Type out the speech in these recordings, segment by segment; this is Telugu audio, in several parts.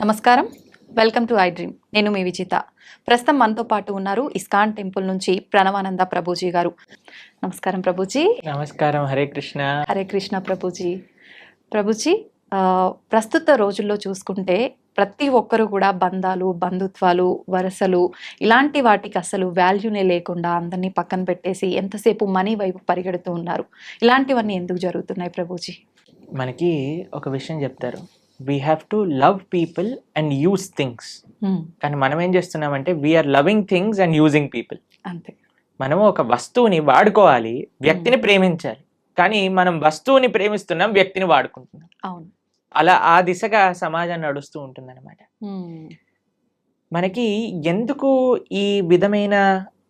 నమస్కారం, వెల్కమ్ టు ఐ డ్రీమ్. నేను మీ విజిత. ప్రస్తుతం మనతో పాటు ఉన్నారు ఇస్కాన్ టెంపుల్ నుంచి ప్రణవానంద ప్రభుజీ గారు. నమస్కారం ప్రభుజీ. నమస్కారం. హరే కృష్ణ. హరే కృష్ణ ప్రభుజీ. ప్రభుజీ, ప్రస్తుత రోజుల్లో చూసుకుంటే ప్రతి ఒక్కరు కూడా బంధాలు, బంధుత్వాలు, వరసలు ఇలాంటి వాటికి అసలు వాల్యూనే లేకుండా అందరినీ పక్కన పెట్టేసి ఎంతసేపు మనీ వైపు పరిగెడుతూ ఉన్నారు. ఇలాంటివన్నీ ఎందుకు జరుగుతున్నాయి ప్రభుజీ? మనకి ఒక విషయం చెప్తారు, we have to love people and use things. కానీ మనం ఏం చేస్తున్నామంటే we are loving things and using people. అంతే. మనము ఒక వస్తువుని వాడుకోవాలి, వ్యక్తిని ప్రేమించాలి. కానీ మనం వస్తువుని ప్రేమిస్తున్నాం, వ్యక్తిని వాడుకుంటున్నాం. అవును. అలా ఆ దిశగా సమాజం నడుస్తూ ఉంటుంది అనమాట. మనకి ఎందుకు ఈ విధమైన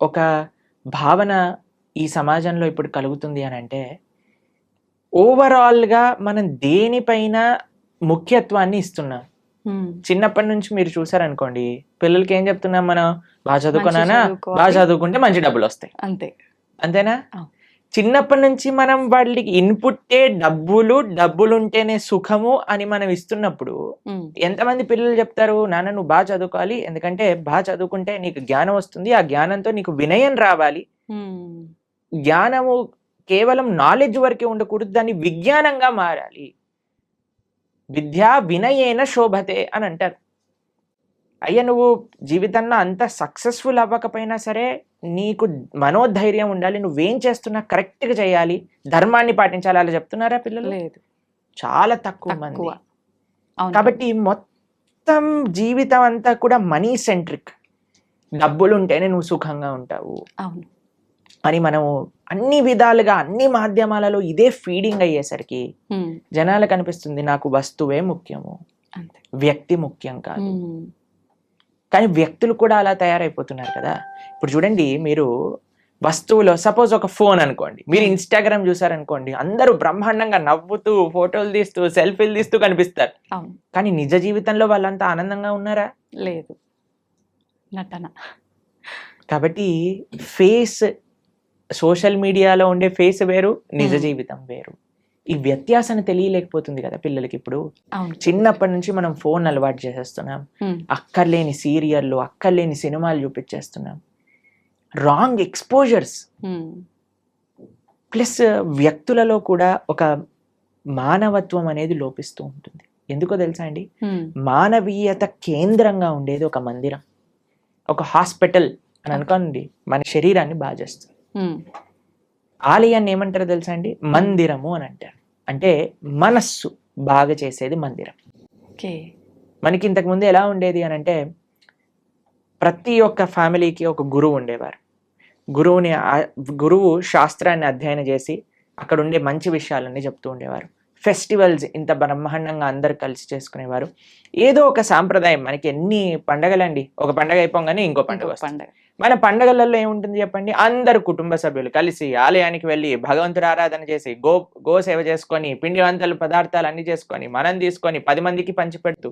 ఒక భావన ఈ సమాజంలో ఇప్పుడు కలుగుతుంది అని అంటే, ఓవరాల్గా మనం దేనిపైన ముఖ్యత్వాన్ని ఇస్తున్నాం. చిన్నప్పటి నుంచి మీరు చూసారనుకోండి, పిల్లలకి ఏం చెప్తున్నాం మనం? బాగా చదువుకున్నానా, బాగా చదువుకుంటే మంచి డబ్బులు వస్తాయి. అంతేనా? చిన్నప్పటి నుంచి మనం వాళ్ళకి ఇన్పుట్టే డబ్బులుంటేనే సుఖము అని మనం ఇస్తున్నప్పుడు ఎంతమంది పిల్లలు చెప్తారు, నాన్న నువ్వు బాగా చదువుకోవాలి, ఎందుకంటే బాగా చదువుకుంటే నీకు జ్ఞానం వస్తుంది, ఆ జ్ఞానంతో నీకు వినయం రావాలి. జ్ఞానము కేవలం నాలెడ్జ్ వరకే ఉండకూడదు, దాన్ని విజ్ఞానంగా మారాలి. విద్యా వినయేన శోభతే అని అంటారు. అయ్యా, నువ్వు జీవితంలో అంత సక్సెస్ఫుల్ అవ్వకపోయినా సరే నీకు మనోధైర్యం ఉండాలి, నువ్వేం చేస్తున్నా కరెక్ట్గా చేయాలి, ధర్మాన్ని పాటించాలి. అలా చెప్తున్నారా పిల్లలు? లేదు, చాలా తక్కువ మంది. కాబట్టి మొత్తం జీవితం అంతా కూడా మనీ సెంట్రిక్. డబ్బులు ఉంటేనే నువ్వు సుఖంగా ఉంటావు అని మనము అన్ని విధాలుగా అన్ని మాధ్యమాలలో ఇదే ఫీడింగ్ అయ్యేసరికి జనాలకు అనిపిస్తుంది నాకు వస్తువే ముఖ్యము, వ్యక్తి ముఖ్యం కాదు. కానీ వ్యక్తులు కూడా అలా తయారైపోతున్నారు కదా. ఇప్పుడు చూడండి, మీరు వస్తువులో సపోజ్ ఒక ఫోన్ అనుకోండి, మీరు ఇన్స్టాగ్రామ్ చూసారనుకోండి, అందరూ బ్రహ్మాండంగా నవ్వుతూ ఫోటోలు తీస్తూ సెల్ఫీలు తీస్తూ కనిపిస్తారు. కానీ నిజ జీవితంలో వాళ్ళంతా ఆనందంగా ఉన్నారా? లేదు, నటన. కాబట్టి ఫేస్, సోషల్ మీడియాలో ఉండే ఫేస్ వేరు, నిజ జీవితం వేరు. ఈ వ్యత్యాసాన్ని తెలియలేకపోతుంది కదా పిల్లలకి. ఇప్పుడు చిన్నప్పటి నుంచి మనం ఫోన్ అలవాటు చేసేస్తున్నాం, అక్కర్లేని సీరియళ్ళు, అక్కర్లేని సినిమాలు చూపించేస్తున్నాం, రాంగ్ ఎక్స్పోజర్స్. ప్లస్ వ్యక్తులలో కూడా ఒక మానవత్వం అనేది లోపిస్తూ ఉంటుంది. ఎందుకో తెలుసా అండి? మానవీయత కేంద్రంగా ఉండేది ఒక మందిరం, ఒక హాస్పిటల్ అని అనుకోండి. మన శరీరాన్ని బాగా చేస్తుంది. ఆలయాన్ని ఏమంటారో తెలుసా అండి? మందిరము అని అంటారు. అంటే మనస్సు బాగా చేసేది మందిరం. మనకి ఇంతకు ముందు ఎలా ఉండేది అని అంటే, ప్రతి ఒక్క ఫ్యామిలీకి ఒక గురువు ఉండేవారు. గురువు శాస్త్రాన్ని అధ్యయనం చేసి అక్కడ ఉండే మంచి విషయాలన్నీ చెప్తూ ఉండేవారు. ఫెస్టివల్స్ ఇంత బ్రహ్మాండంగా అందరు కలిసి చేసుకునేవారు. ఏదో ఒక సాంప్రదాయం. మనకి ఎన్ని పండగలండి, ఒక పండగ అయిపోగానే ఇంకో పండుగ వస్తుంది. మన పండగలలో ఏముంటుంది చెప్పండి? అందరు కుటుంబ సభ్యులు కలిసి ఆలయానికి వెళ్ళి భగవంతుడు ఆరాధన చేసి గో సేవ చేసుకొని, పిండి వంటలు పదార్థాలు అన్ని చేసుకొని మనం తీసుకొని 10 మందికి పంచి పెడుతూ,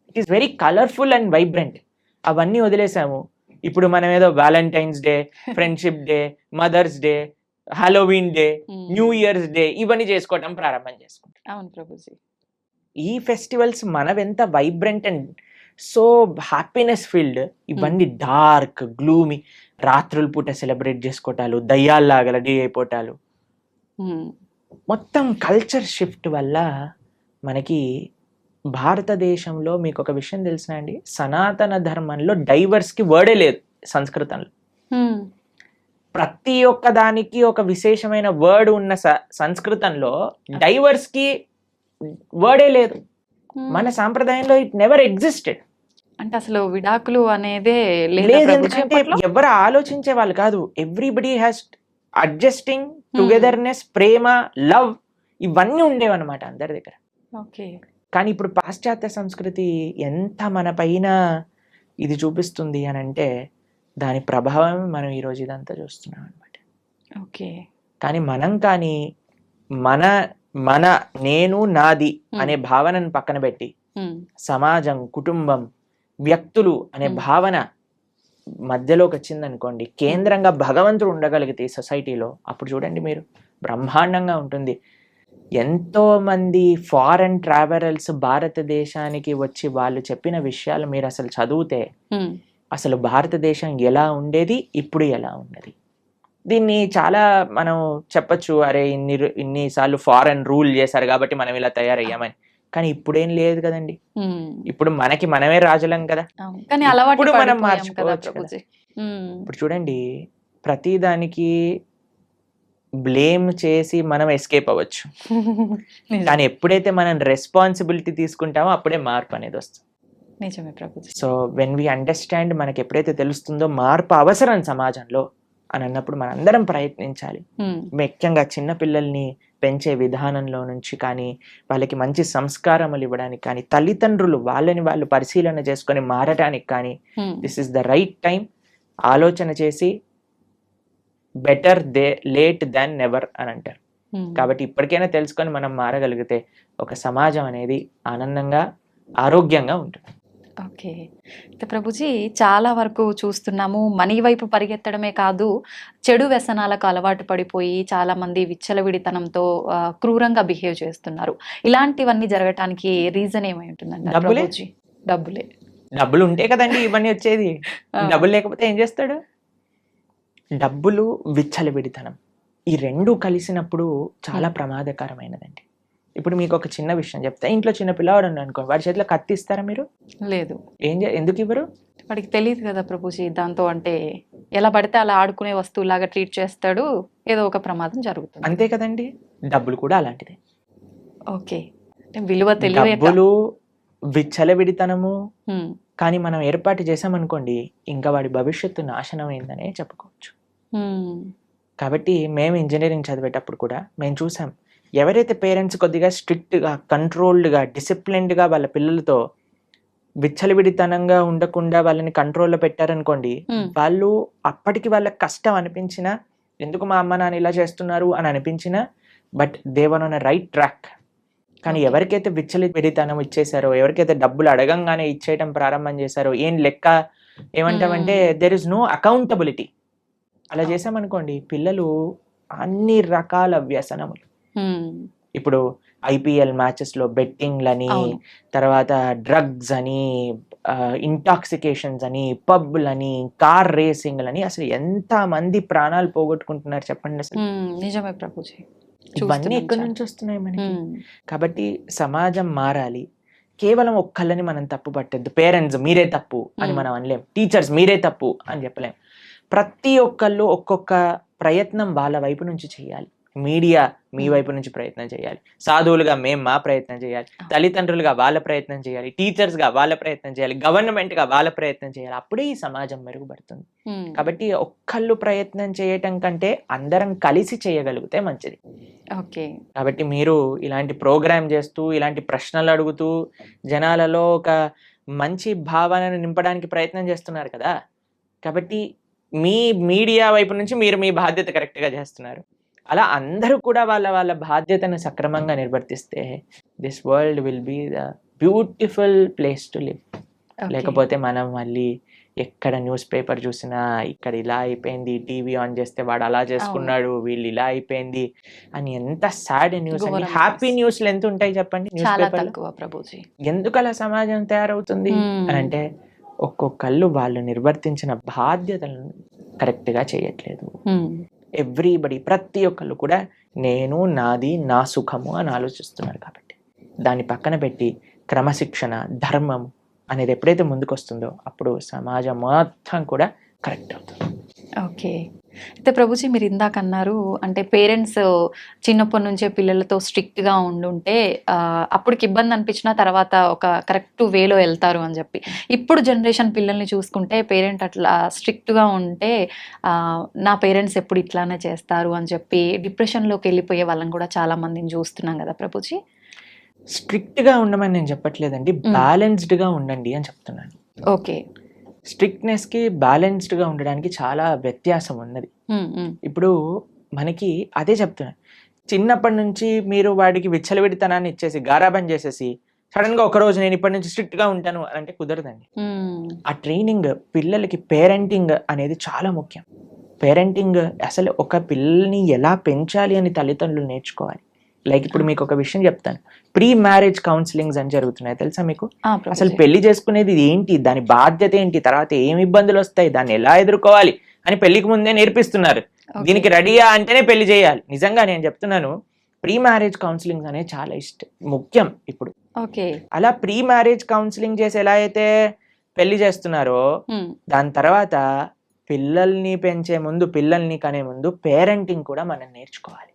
it is very colourful and vibrant. అవన్నీ వదిలేసాము. ఇప్పుడు మనం ఏదో valentine's day, friendship day, mother's day, Halloween day, new year's day ఇవన్నీ చేసుకోవడం ప్రారంభం చేసుకుంటాం. అవును ప్రభుజీ. ఈ ఫెస్టివల్స్ మనవెంత vibrant and so happiness filled, ఇవన్నీ డార్క్ గ్లూమీ, రాత్రుల పూట సెలబ్రేట్ చేసుకోవటాలు, దయ్యాల్లాగా రెడీ అయిపోవటాలు. మొత్తం కల్చర్ షిఫ్ట్ వల్ల మనకి భారతదేశంలో మీకు ఒక విషయం తెలిసిన అండి, సనాతన ధర్మంలో డైవర్స్కి వర్డే లేదు సంస్కృతంలో. ప్రతి ఒక్క దానికి ఒక విశేషమైన వర్డ్ ఉన్న సంస్కృతంలో డైవర్స్కి వర్డే లేదు. మన సాంప్రదాయంలో ఇట్ నెవర్ ఎగ్జిస్టెడ్. అంటే అసలు విడాకులు అనేదే లేదు. ఎందుకంటే ఎవరు ఆలోచించే వాళ్ళు కాదు. Everybody has adjusting, togetherness, Prema, love ఇవన్నీ ఉండేవన్నమాట అందరి దగ్గర. కానీ ఇప్పుడు పాశ్చాత్య సంస్కృతి ఎంత మన పైన ఇది చూపిస్తుంది అని అంటే, దాని ప్రభావం మనం ఈరోజు ఇదంతా చూస్తున్నాం అనమాట. కానీ మనం కానీ మన నేను నాది అనే భావనను పక్కన పెట్టి సమాజం, కుటుంబం, వ్యక్తులు అనే భావన మధ్యలోకి వచ్చిందనుకోండి, కేంద్రంగా భగవంతుడు ఉండగలిగితే ఈ సొసైటీలో, అప్పుడు చూడండి మీరు బ్రహ్మాండంగా ఉంటుంది. ఎంతో మంది ఫారెన్ ట్రావెలర్స్ భారతదేశానికి వచ్చి వాళ్ళు చెప్పిన విషయాలు మీరు అసలు చదివితే అసలు భారతదేశం ఎలా ఉండేది, ఇప్పుడు ఎలా ఉన్నది. దీన్ని చాలా మనం చెప్పచ్చు, అరే ఇన్నిసార్లు ఫారెన్ రూల్ చేశారు కాబట్టి మనం ఇలా తయారయ్యామని. కానీ ఇప్పుడేం లేదు కదండి. ఇప్పుడు మనమే రాజులం కదా. కానీ ఇప్పుడు మనం మార్చుకోవచ్చు కదా. ఇప్పుడు చూడండి, ప్రతి దానికి బ్లేమ్ చేసి మనం ఎస్కేప్ అవ్వచ్చు. కానీ ఎప్పుడైతే మనం రెస్పాన్సిబిలిటీ తీసుకుంటామో అప్పుడే మార్పు అనేది వస్తుంది. నిజమే Prabhuji. So when we understand, మనకి ఎప్పుడైతే తెలుస్తుందో మార్పు అవసరం సమాజంలో అని అన్నప్పుడు మనందరం ప్రయత్నించాలి. ముఖ్యంగా చిన్న పిల్లల్ని పెంచే విధానంలో నుంచి కానీ, వాళ్ళకి మంచి సంస్కారములు ఇవ్వడానికి కానీ, తల్లిదండ్రులు వాళ్ళని వాళ్ళు పరిశీలన చేసుకొని మారటానికి కానీ, this is the right time. ఆలోచన చేసి బెటర్ లేట్ దాన్ నెవర్ అని అంటారు. కాబట్టి ఇప్పటికైనా తెలుసుకొని మనం మారగలిగితే ఒక సమాజం అనేది ఆనందంగా, ఆరోగ్యంగా ఉంటుంది. ఓకే. అయితే ప్రభుజీ, చాలా వరకు చూస్తున్నాము, మనీ వైపు పరిగెత్తడమే కాదు, చెడు వ్యసనాలకు అలవాటు పడిపోయి చాలా మంది విచ్చలవిడితనంతో క్రూరంగా బిహేవ్ చేస్తున్నారు. ఇలాంటివన్నీ జరగటానికి రీజన్ ఏమై ఉంటుందండి ప్రభుజీ? డబ్బులు ఉంటే కదండి ఇవన్నీ వచ్చేది. డబ్బులు లేకపోతే ఏం చేస్తాడు? డబ్బులు, విచ్చలవిడితనం, ఈ రెండు కలిసినప్పుడు చాలా ప్రమాదకరమైనదండి. ఇప్పుడు మీకు ఒక చిన్న విషయం చెప్తా. ఇంట్లో చిన్న పిల్లవాడు అనుకో, వాడి చేతిలో కత్తి ఇస్తారా మీరు? లేదు. ఎందుకు ఇవ్వరు? వాడికి తెలియదు కదా ప్రభుజీ. దాంతో అంటే ఎలా పడితే అలా ఆడుకునే వస్తువులాగా ట్రీట్ చేస్తాడు, ఏదో ఒక ప్రమాదం జరుగుతుంది. అంతే కదండి. డబ్బులు కూడా అలాంటిదే. ఓకే. విలువ తెలియదు. డబ్బులు, విచ్చలవిడితనము కానీ మనం ఏర్పాటు చేసామనుకోండి, ఇంకా వాడి భవిష్యత్తు నాశనం అయిందనే చెప్పుకోవచ్చు. కాబట్టి మేము ఇంజనీరింగ్ చదివేటప్పుడు కూడా మేము చూసాం, ఎవరైతే పేరెంట్స్ కొద్దిగా స్ట్రిక్ట్గా, కంట్రోల్డ్గా, డిసిప్లిన్డ్గా వాళ్ళ పిల్లలతో విచ్చలవిడితనంగా ఉండకుండా వాళ్ళని కంట్రోల్లో పెట్టారనుకోండి, వాళ్ళు అప్పటికి వాళ్ళకి కష్టం అనిపించినా, ఎందుకు మా అమ్మ నాన్న ఇలా చేస్తున్నారు అని అనిపించినా, but they were on a right track. కానీ ఎవరికైతే విచ్చలవిడితనం ఇచ్చేసారో, ఎవరికైతే డబ్బులు అడగంగానే ఇచ్చేయటం ప్రారంభం చేశారో, ఏం లెక్క ఏమంటామంటే దెర్ ఇస్ నో అకౌంటబిలిటీ. అలా చేసామనుకోండి, పిల్లలు అన్ని రకాల వ్యసనములు, ఇప్పుడు ఐపీఎల్ మ్యాచెస్ లో బెట్టింగ్లని, తర్వాత డ్రగ్స్ అని, ఇంటాక్సికేషన్స్ అని, పబ్లని, కార్ రేసింగ్లని, అసలు ఎంత మంది ప్రాణాలు పోగొట్టుకుంటున్నారు చెప్పండి అసలు. నిజమే ప్రభుజీ. ఇవన్నీ ఎక్కడి నుంచి వస్తున్నాయి మనకి? కాబట్టి సమాజం మారాలి. కేవలం ఒక్కళ్ళని మనం తప్పు పట్టద్దు. పేరెంట్స్ మీరే తప్పు అని మనం అనలేం, టీచర్స్ మీరే తప్పు అని చెప్పలేం. ప్రతి ఒక్కళ్ళు ఒక్కొక్క ప్రయత్నం వాళ్ళ వైపు నుంచి చేయాలి. మీడియా మీ వైపు నుంచి ప్రయత్నం చేయాలి, సాధువులుగా మేము మా ప్రయత్నం చేయాలి, తల్లిదండ్రులుగా వాళ్ళ ప్రయత్నం చేయాలి, టీచర్స్గా వాళ్ళ ప్రయత్నం చేయాలి, గవర్నమెంట్గా వాళ్ళ ప్రయత్నం చేయాలి. అప్పుడే ఈ సమాజం మెరుగుపడుతుంది. కాబట్టి ఒక్కళ్ళు ప్రయత్నం చేయటం కంటే అందరం కలిసి చేయగలిగితే మంచిది. ఓకే. కాబట్టి మీరు ఇలాంటి ప్రోగ్రామ్ చేస్తూ, ఇలాంటి ప్రశ్నలు అడుగుతూ జనాలలో ఒక మంచి భావనను నింపడానికి ప్రయత్నం చేస్తున్నారు కదా. కాబట్టి మీ మీడియా వైపు నుంచి మీరు మీ బాధ్యత కరెక్ట్గా చేస్తున్నారు. అలా అందరూ కూడా వాళ్ళ వాళ్ళ బాధ్యతను సక్రమంగా నిర్వర్తిస్తే this world will be the beautiful place to live. లేకపోతే మనం మళ్ళీ ఎక్కడ న్యూస్ పేపర్ చూసినా ఇక్కడ ఇలా అయిపోయింది, టీవీ ఆన్ చేస్తే వాడు అలా చేసుకున్నాడు, వీళ్ళు ఇలా అయిపోయింది అని ఎంత సాడ్ న్యూస్ అండి. హ్యాపీ న్యూస్లు ఎంత ఉంటాయి చెప్పండి న్యూస్ పేపర్. ఎందుకు అలా సమాజం తయారవుతుంది అని అంటే, ఒక్కొక్కళ్ళు వాళ్ళు నిర్వర్తించిన బాధ్యతలను కరెక్ట్గా చేయట్లేదు. ఎవ్రీబడి, ప్రతి ఒక్కళ్ళు కూడా నేను, నాది, నా సుఖము అని ఆలోచిస్తున్నారు. కాబట్టి దాన్ని పక్కన పెట్టి క్రమశిక్షణ, ధర్మం అనేది ఎప్పుడైతే ముందుకు వస్తుందో అప్పుడు సమాజం మొత్తం కూడా కరెక్ట్ అవుతుంది. ఓకే. అయితే ప్రభుజీ, మీరు ఇందాక అన్నారు, అంటే పేరెంట్స్ చిన్నప్పటి నుంచే పిల్లలతో స్ట్రిక్ట్గా ఉండుంటే అప్పటికి ఇబ్బంది అనిపించిన తర్వాత ఒక కరెక్ట్ వేలో వెళ్తారు అని చెప్పి. ఇప్పుడు జనరేషన్ పిల్లల్ని చూసుకుంటే పేరెంట్ అట్లా స్ట్రిక్ట్గా ఉంటే నా పేరెంట్స్ ఎప్పుడు ఇట్లానే చేస్తారు అని చెప్పి డిప్రెషన్లోకి వెళ్ళిపోయే వాళ్ళని కూడా చాలా మందిని చూస్తున్నాం కదా ప్రభుజీ. స్ట్రిక్ట్గా ఉండమని నేను చెప్పట్లేదండి, బ్యాలెన్స్డ్గా ఉండండి అని చెప్తున్నాను. ఓకే. స్ట్రిక్ట్నెస్కి బ్యాలెన్స్డ్గా ఉండడానికి చాలా వ్యత్యాసం ఉన్నది. ఇప్పుడు మనకి అదే చెప్తున్నాను, చిన్నప్పటి నుంచి మీరు వాడికి విచ్చలవిడితనాన్ని ఇచ్చేసి గారాబం చేసేసి సడన్గా ఒకరోజు నేను ఇప్పటి నుంచి స్ట్రిక్ట్గా ఉంటాను అని అంటే కుదరదండి. ఆ ట్రైనింగ్ పిల్లలకి, పేరెంటింగ్ అనేది చాలా ముఖ్యం. పేరెంటింగ్ అసలు ఒక పిల్లల్ని ఎలా పెంచాలి అని తల్లిదండ్రులు నేర్చుకోవాలి. లైక్ ఇప్పుడు మీకు ఒక విషయం చెప్తాను, ప్రీ మ్యారేజ్ కౌన్సిలింగ్స్ అని జరుగుతున్నాయి తెలుసా మీకు? ప్రభుజీ. అసలు పెళ్లి చేసుకునేది ఏంటి, దాని బాధ్యత ఏంటి, తర్వాత ఏమి ఇబ్బందులు వస్తాయి, దాన్ని ఎలా ఎదుర్కోవాలి అని పెళ్లికి ముందే నేర్పిస్తున్నారు. Okay. దీనికి రెడీయా అంటేనే పెళ్లి చేయాలి. నిజంగా నేను చెప్తున్నాను, ప్రీ మ్యారేజ్ కౌన్సిలింగ్ అనేది చాలా ముఖ్యం ఇప్పుడు. ఓకే. అలా ప్రీ మ్యారేజ్ కౌన్సిలింగ్ చేసి ఎలా అయితే పెళ్లి చేస్తున్నారో, దాని తర్వాత పిల్లల్ని పెంచే ముందు, పిల్లల్ని కనే ముందు పేరెంటింగ్ కూడా మనం నేర్చుకోవాలి.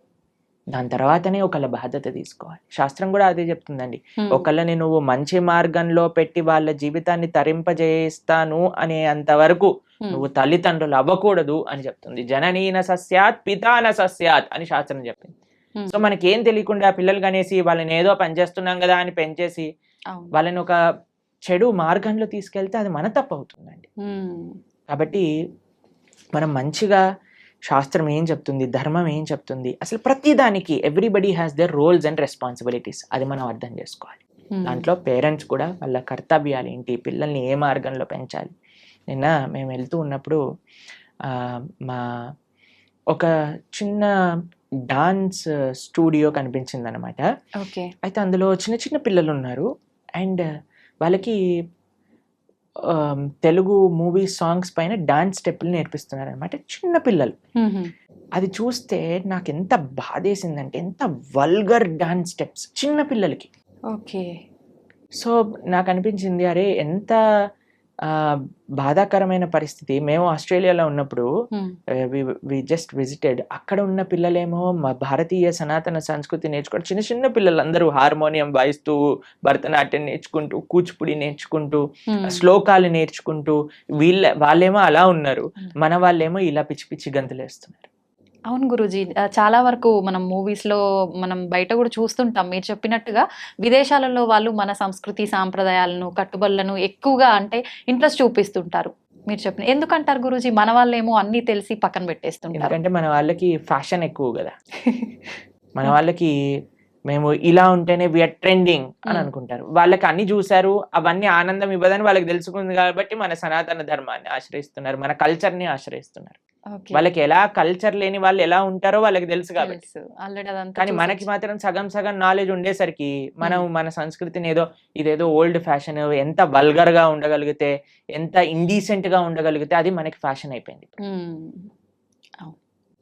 దాని తర్వాతనే ఒకళ్ళ బాధ్యత తీసుకోవాలి. శాస్త్రం కూడా అదే చెప్తుందండి. ఒకళ్ళని నువ్వు మంచి మార్గంలో పెట్టి వాళ్ళ జీవితాన్ని తరింపజేస్తాను అనే అంతవరకు నువ్వు తల్లిదండ్రులు అవ్వకూడదు అని చెప్తుంది. జననీన సస్యాత్ పితాన సస్యాత్ అని శాస్త్రం చెప్పింది. సో మనకేం తెలియకుండా పిల్లలు కనేసి వాళ్ళని ఏదో పనిచేస్తున్నాం కదా అని పెంచేసి వాళ్ళని ఒక చెడు మార్గంలో తీసుకెళ్తే అది మన తప్పు అవుతుందండి. కాబట్టి మనం మంచిగా శాస్త్రం ఏం చెప్తుంది, ధర్మం ఏం చెప్తుంది, అసలు ప్రతి దానికి everybody has their roles and responsibilities, అది మనం అర్థం చేసుకోవాలి. దాంట్లో పేరెంట్స్ కూడా వాళ్ళ కర్తవ్యాలు ఏంటి, పిల్లల్ని ఏ మార్గంలో పెంచాలి. నిన్న మేము వెళ్తూ ఉన్నప్పుడు మా ఒక చిన్న డాన్స్ స్టూడియో కనిపించింది అనమాట. అయితే అందులో చిన్న చిన్న పిల్లలు ఉన్నారు అండ్ వాళ్ళకి తెలుగు మూవీ సాంగ్స్ పైన డాన్స్ స్టెప్పులు నేర్పిస్తున్నారు అనమాట, చిన్న పిల్లలు. అది చూస్తే నాకు ఎంత బాధేసిందంటే, ఎంత వల్గర్ డాన్స్ స్టెప్స్ చిన్న పిల్లలకి. ఓకే. సో నాకు అనిపించింది, అరే ఎంత బాధాకరమైన పరిస్థితి. మేము ఆస్ట్రేలియాలో ఉన్నప్పుడు వి జస్ట్ విజిటెడ్, అక్కడ ఉన్న పిల్లలేమో మా భారతీయ సనాతన సంస్కృతి నేర్చుకుంటూ, చిన్న చిన్న పిల్లలు అందరూ హార్మోనియం వాయిస్తూ, భరతనాట్యం నేర్చుకుంటూ, కూచిపూడి నేర్చుకుంటూ, శ్లోకాలు నేర్చుకుంటూ, వాళ్ళేమో అలా ఉన్నారు, మన వాళ్ళేమో ఇలా పిచ్చి పిచ్చి గంతులు వేస్తున్నారు. అవును గురూజీ, చాలా వరకు మనం మూవీస్లో, మనం బయట కూడా చూస్తుంటాం. మీరు చెప్పినట్టుగా విదేశాలలో వాళ్ళు మన సంస్కృతి సాంప్రదాయాలను, కట్టుబడులను ఎక్కువగా అంటే ఇంట్రెస్ట్ చూపిస్తుంటారు. మీరు చెప్పిన ఎందుకంటారు గురూజీ? మన వాళ్ళేమో అన్ని తెలిసి పక్కన పెట్టేస్తుంటారు. ఎందుకంటే మన వాళ్ళకి ఫ్యాషన్ ఎక్కువ కదా. మన వాళ్ళకి మేము ఇలా ఉంటేనే వీఆర్ ట్రెండింగ్ అని అనుకుంటారు. వాళ్ళకి అన్ని చూసారు, అవన్నీ ఆనందం ఇవ్వదని వాళ్ళకి తెలుసుకుంది కాబట్టి మన సనాతన ధర్మాన్ని ఆశ్రయిస్తున్నారు, మన కల్చర్ని ఆశ్రయిస్తున్నారు. వాళ్ళకి ఎలా కల్చర్ లేని వాళ్ళు ఎలా ఉంటారో వాళ్ళకి తెలుసు కాబట్టి. కానీ మనకి మాత్రం సగం సగం నాలెడ్జ్ ఉండేసరికి మనం మన సంస్కృతిని ఇదేదో ఓల్డ్ ఫ్యాషన్, ఎంత వల్గర్ గా ఉండగలిగితే, ఎంత ఇండీసెంట్ గా ఉండగలిగితే అది మనకి ఫ్యాషన్ అయిపోయింది.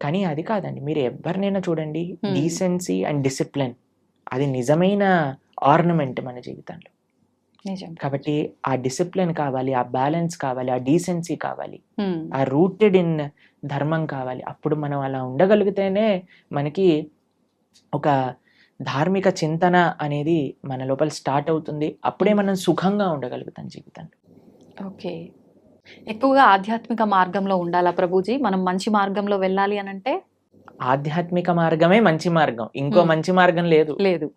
కానీ అది కాదండి. మీరు ఎవరినైనా చూడండి, డీసెన్సీ అండ్ డిసిప్లిన్ అది నిజమైన ఆర్నమెంట్ మన జీవితంలో. కాబట్టి ఆ డిసిప్లిన్ కావాలి, ఆ బ్యాలెన్స్ కావాలి, ఆ డీసెన్సీ కావాలి, ఆ రూటెడ్ ఇన్ ధర్మం కావాలి. అప్పుడు మనం అలా ఉండగలిగితేనే మనకి ఒక ధార్మిక చింతన అనేది మన లోపల స్టార్ట్ అవుతుంది. అప్పుడే మనం సుఖంగా ఉండగలుగుతాం జీవితంలో. ఓకే. ఎక్కువగా ఆధ్యాత్మిక మార్గంలో ఉండాలా ప్రభుజీ? మనం మంచి మార్గంలో వెళ్ళాలి అని అంటే ఆధ్యాత్మిక మార్గమే మంచి మార్గం, ఇంకో మంచి మార్గం లేదు. లేదు.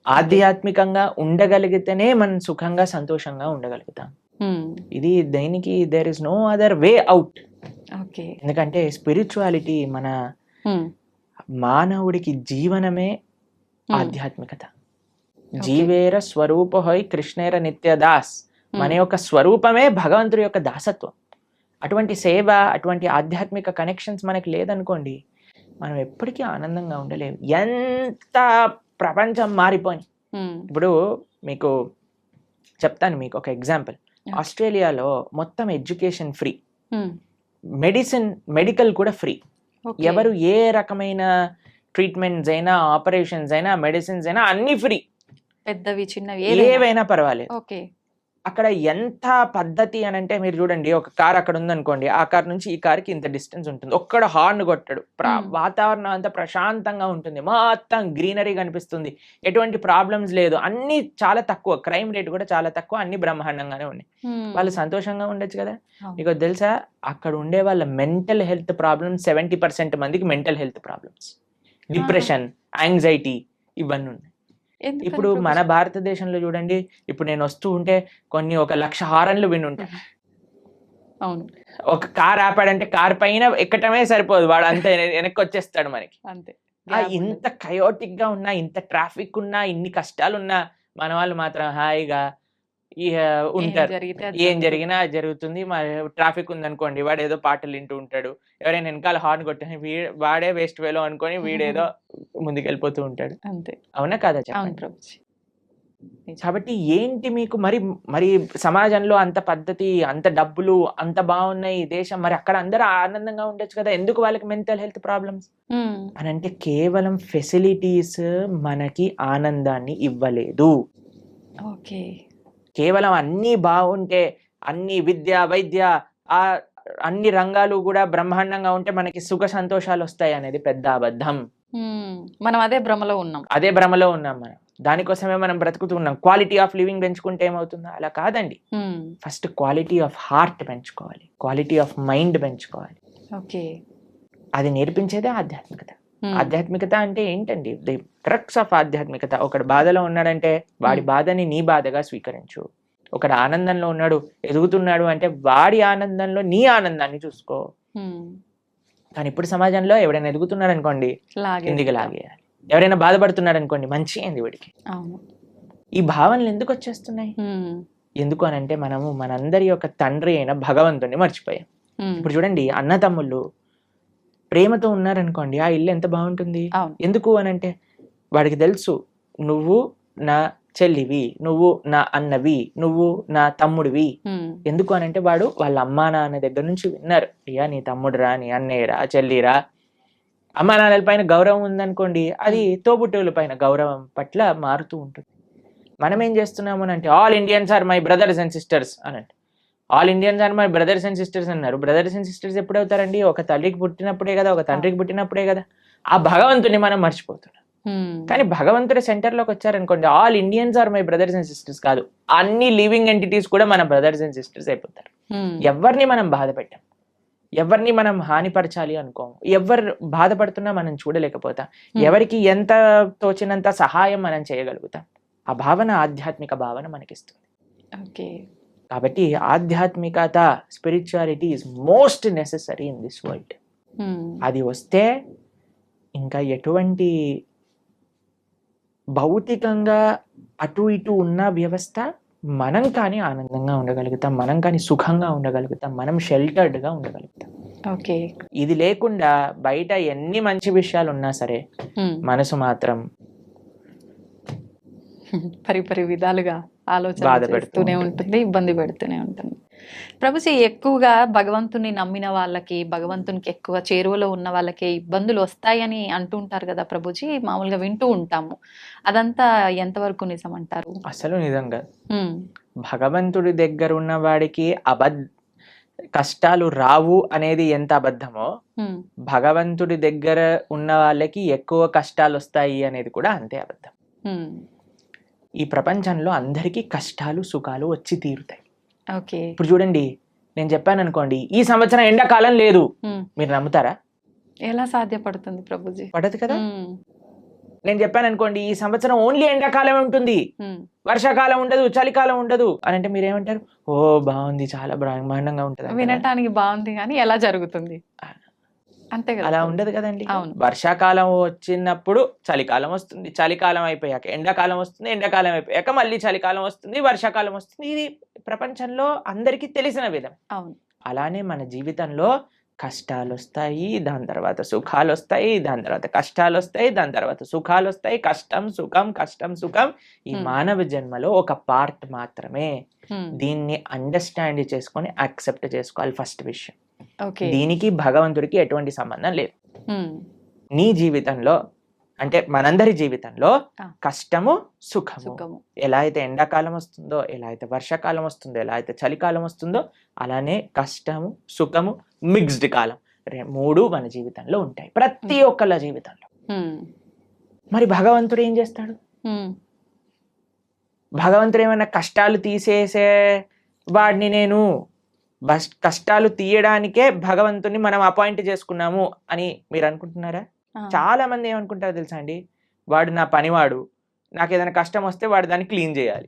ఆధ్యాత్మికంగా ఉండగలిగితేనే మనం సుఖంగా సంతోషంగా ఉండగలుగుతాం. ఇది దేనికి there is no other way out. ఎందుకంటే స్పిరిచువాలిటీ మన మానవుడికి జీవనమే ఆధ్యాత్మికత. జీవేర స్వరూప హోయ్ కృష్ణేర నిత్య దాస్. మన యొక్క స్వరూపమే భగవంతుడి యొక్క దాసత్వం. అటువంటి సేవ, అటువంటి ఆధ్యాత్మిక కనెక్షన్స్ మనకి లేదనుకోండి, మనం ఎప్పటికీ ఆనందంగా ఉండలేము. ఎంత ప్రపంచం మారిపోయి. ఇప్పుడు మీకు చెప్తాను, మీకు ఒక ఎగ్జాంపుల్. ఆస్ట్రేలియాలో మొత్తం ఎడ్యుకేషన్ ఫ్రీ, మెడికల్ కూడా ఫ్రీ. ఎవరు ఏ రకమైన ట్రీట్మెంట్స్ అయినా, ఆపరేషన్స్ అయినా, మెడిసిన్స్ అయినా అన్ని ఫ్రీ. పెద్దవి చిన్నవి ఏవైనా పర్వాలేదు. అక్కడ ఎంత పద్ధతి అని అంటే, మీరు చూడండి, ఒక కార్ అక్కడ ఉందనుకోండి, ఆ కార్ నుంచి ఈ కార్కి ఇంత డిస్టెన్స్ ఉంటుంది, ఒక్కడ హార్న్ కొట్టాడు, వాతావరణం అంతా ప్రశాంతంగా ఉంటుంది, మొత్తం గ్రీనరీ కనిపిస్తుంది, ఎటువంటి ప్రాబ్లమ్స్ లేదు, అన్ని చాలా తక్కువ, క్రైమ్ రేట్ కూడా చాలా తక్కువ, అన్ని బ్రహ్మాండంగానే ఉన్నాయి. వాళ్ళు సంతోషంగా ఉండొచ్చు కదా. మీకు తెలుసా, అక్కడ ఉండే వాళ్ళ మెంటల్ హెల్త్ ప్రాబ్లమ్స్ 70% మందికి mental health problems, depression, anxiety ఇవన్నీ ఉన్నాయి. ఇప్పుడు మన భారతదేశంలో చూడండి, ఇప్పుడు నేను వస్తూ ఉంటే కొన్ని 1,00,000 హారన్లు వినుంటాను. అవును. ఒక కార్ ఆపాడంటే కార్ పైన ఎక్కటమే సరిపోదు, వాడు అంతే వెనక్కి వచ్చేస్తాడు మనకి. అంతే. ఇంత కయోటిక్ గా ఉన్నా, ఇంత ట్రాఫిక్ ఉన్నా, ఇన్ని కష్టాలున్నా, మన వాళ్ళు మాత్రం హాయిగా ఉంటారు. జరిగితే అది ఏం జరుగుతుంది. జరిగినా అది జరుగుతుంది. మరి ట్రాఫిక్ ఉందనుకోండి, వాడు ఏదో పాటలు వింటూ ఉంటాడు. ఎవరైనా వెనకాల హార్న్ కొట్టిన వాడే వేస్ట్ వేలో అనుకొని వీడేదో ముందుకెళ్ళిపోతూ ఉంటాడు. అంతే. అవునా కాదా అవును చెప్పండి? ప్రభుజీ. నిజం. కాబట్టి ఏంటి మీకు మరి సమాజంలో అంత పద్ధతి, అంత డబ్బులు, అంత బాగున్నాయి దేశం, మరి అక్కడ అందరూ ఆనందంగా ఉండొచ్చు కదా, ఎందుకు వాళ్ళకి మెంటల్ హెల్త్ ప్రాబ్లమ్స్ ఉమ్, అని అంటే కేవలం ఫెసిలిటీస్ మనకి ఆనందాన్ని ఇవ్వలేదు. ఓకే. కేవలం అన్నీ బాగుంటే, అన్ని విద్య, వైద్య, ఆ అన్ని రంగాలు కూడా బ్రహ్మాండంగా ఉంటే మనకి సుఖ సంతోషాలు వస్తాయి అనేది పెద్ద అబద్ధం. ఉమ్, మనం అదే భ్రమలో ఉన్నాం. అదే భ్రమలో ఉన్నాం మనం. దానికోసమే మనం బ్రతుకుతున్నాం. క్వాలిటీ ఆఫ్ లివింగ్ పెంచుకుంటే ఏమవుతుందో అలా కాదండి. ఉమ్, ఫస్ట్ క్వాలిటీ ఆఫ్ హార్ట్ పెంచుకోవాలి, క్వాలిటీ ఆఫ్ మైండ్ పెంచుకోవాలి. ఓకే. అది నేర్పించేదే ఆధ్యాత్మికత. ఉమ్, ఆధ్యాత్మికత అంటే ఏంటండి? ది క్రక్స్ ఆఫ్ ఆధ్యాత్మికత. ఒకడు బాధలో ఉన్నాడంటే వాడి బాధని నీ బాధగా స్వీకరించు. ఒకడు ఆనందంలో ఉన్నాడు, ఎదుగుతున్నాడు అంటే వాడి ఆనందంలో నీ ఆనందాన్ని చూసుకో. ఉమ్, కానీ ఇప్పుడు సమాజంలో ఎవడైనా ఎదుగుతున్నాడు అనుకోండి, కిందికి లాగేస్తాం. లాగేయాలి. ఎవరైనా బాధపడుతున్నాడు అనుకోండి, మంచి అయింది వీడికి. అవును. ఈ భావనలు ఎందుకు వచ్చేస్తున్నాయి? ఉమ్, ఎందుకు అని అంటే మనము మనందరి యొక్క తండ్రి అయిన భగవంతుడిని మర్చిపోయాం. ఉమ్, ఇప్పుడు చూడండి, అన్నతమ్ముళ్ళు ప్రేమతో ఉన్నారనుకోండి, ఆ ఇల్లు ఎంత బాగుంటుంది. అవును. ఎందుకు అని అంటే వాడికి తెలుసు, నువ్వు నా చెల్లివి, నువ్వు నా అన్నవి, నువ్వు నా తమ్ముడివి. ఉమ్, ఎందుకు అని అంటే వాడు వాళ్ళ అమ్మా నాన్న దగ్గర నుంచి విన్నారు, అయ్యా నీ తమ్ముడురా, నీ అన్నయ్యరా, చెల్లిరా. అమ్మా నాన్నల పైన గౌరవం ఉందనుకోండి, అది తోబుట్టువుల పైన గౌరవం పట్ల మారుతూ ఉంటుంది. మనం ఏం చేస్తున్నాము అని అంటే all Indians are my brothers and sisters అనండి. All Indians are my brothers and sisters అన్నారు. బ్రదర్స్ అండ్ సిస్టర్స్ ఎప్పుడు అవుతారండి? ఒక తల్లికి పుట్టినప్పుడే కదా, ఒక తండ్రికి పుట్టినప్పుడే కదా. ఆ భగవంతుని మనం మర్చిపోతున్నాం. ఉమ్, కానీ భగవంతుడి సెంటర్లోకి వచ్చారనుకోండి, all Indians are my brothers and sisters కాదు, అన్ని లివింగ్ ఎంటిటీస్ కూడా మన బ్రదర్స్ అండ్ సిస్టర్స్ అయిపోతారు. ఉమ్, ఎవరిని మనం బాధ పెట్టాం, ఎవరిని మనం హానిపరచాలి అనుకోము, ఎవరు బాధపడుతున్నా మనం చూడలేకపోతాం, ఎవరికి ఎంత తోచినంత సహాయం మనం చేయగలుగుతాం. ఆ భావన ఆధ్యాత్మిక భావన మనకిస్తుంది. ఓకే. కాబట్టి ఆధ్యాత్మికత, spirituality is most necessary in this world. Um, అది వస్తే ఇంకా ఎటువంటి భౌతికంగా అటు ఇటు ఉన్న వ్యవస్థ మనం కానీ ఆనందంగా ఉండగలుగుతాం, మనం కానీ సుఖంగా ఉండగలుగుతాం, మనం షెల్టర్డ్గా ఉండగలుగుతాం. ఓకే. ఇది లేకుండా బయట ఎన్ని మంచి విషయాలు ఉన్నా సరే ఉమ్, మనసు మాత్రం పరి విధాలుగా ఆలోచన బాధ పెడుతూ పెడుతూనే ఉంటుంది. ఉంటుంది, ఇబ్బంది పెడుతూనే ఉంటుంది. ప్రభుజీ, ఎక్కువగా భగవంతుని నమ్మిన వాళ్ళకి, భగవంతునికి ఎక్కువ చేరువలో ఉన్న వాళ్ళకి ఇబ్బందులు వస్తాయని అంటుంటారు కదా ప్రభుజీ, మామూలుగా వింటూ ఉంటాము. అదంతా ఎంతవరకు నిజం అంటారు? అసలు నిజంగా ఉమ్, భగవంతుడి దగ్గర ఉన్న వాడికి కష్టాలు రావు అనేది ఎంత అబద్ధమో, ఉమ్, భగవంతుడి దగ్గర ఉన్న వాళ్ళకి ఎక్కువ కష్టాలు వస్తాయి అనేది కూడా అంతే అబద్ధం. ఉమ్, ఈ ప్రపంచంలో అందరికీ కష్టాలు సుఖాలు వచ్చి తీరుతాయి. ఓకే. ఇప్పుడు చూడండి, నేను చెప్పాను అనుకోండి, ఈ సంవత్సరం ఎండాకాలం లేదు, ఉమ్, మీరు నమ్ముతారా? ఎలా సాధ్యపడుతుంది ప్రభుజీ? పడదు కదా. ఉమ్, నేను చెప్పాను అనుకోండి, ఈ సంవత్సరం ఓన్లీ ఎండాకాలమే ఉంటుంది, ఉమ్, వర్షాకాలం ఉండదు, చలికాలం ఉండదు అని అంటే మీరేమంటారు? ఓ బాగుంది, చాలా బ్రహ్మాండంగా ఉంటుంది. వినటానికి బాగుంది కానీ ఎలా జరుగుతుంది? అంతే కదా అలా ప్రభుజీ? ఉండదు కదండి. అవును. వర్షాకాలం వచ్చినప్పుడు చలికాలం వస్తుంది, చలికాలం అయిపోయాక ఎండాకాలం వస్తుంది, ఎండాకాలం అయిపోయాక మళ్ళీ చలికాలం వస్తుంది, వర్షాకాలం వస్తుంది. ఇది ప్రపంచంలో అందరికీ తెలిసిన విధం. అవును. అలానే మన జీవితంలో కష్టాలు వస్తాయి, దాని తర్వాత సుఖాలు వస్తాయి, దాని తర్వాత కష్టాలు వస్తాయి, దాని తర్వాత సుఖాలు వస్తాయి. కష్టం సుఖం, కష్టం సుఖం ఈ మానవ జన్మలో ఒక పార్ట్ మాత్రమే. ఉమ్, దీన్ని అండర్స్టాండ్ చేసుకొని యాక్సెప్ట్ చేసుకోవాలి ఫస్ట్ విషయం. ఓకే. దీనికి భగవంతుడికి ఎటువంటి సంబంధం లేదు. ఉమ్, నీ జీవితంలో అంటే మనందరి జీవితంలో కష్టము సుఖము, సుఖము. ఎలా అయితే ఎండాకాలం వస్తుందో, ఎలా అయితే వర్షాకాలం వస్తుందో, ఎలా అయితే చలికాలం వస్తుందో, అలానే కష్టము సుఖము మిక్స్డ్ కాలం మూడు మన జీవితంలో ఉంటాయి, ప్రతి ఒక్కళ్ళ జీవితంలో. ఉమ్, మరి భగవంతుడు ఏం చేస్తాడు? ఉమ్, భగవంతుడు ఏమైనా కష్టాలు తీసేసే వాడిని నేను కష్టాలు తీయడానికే భగవంతుని మనం అపాయింట్ చేసుకున్నాము అని మీరు అనుకుంటున్నారా? చాలా మంది ఏమనుకుంటారో తెలుసా అండి, వాడు నా పనివాడు, నాకు ఏదైనా కష్టం వస్తే వాడు దాన్ని క్లీన్ చేయాలి,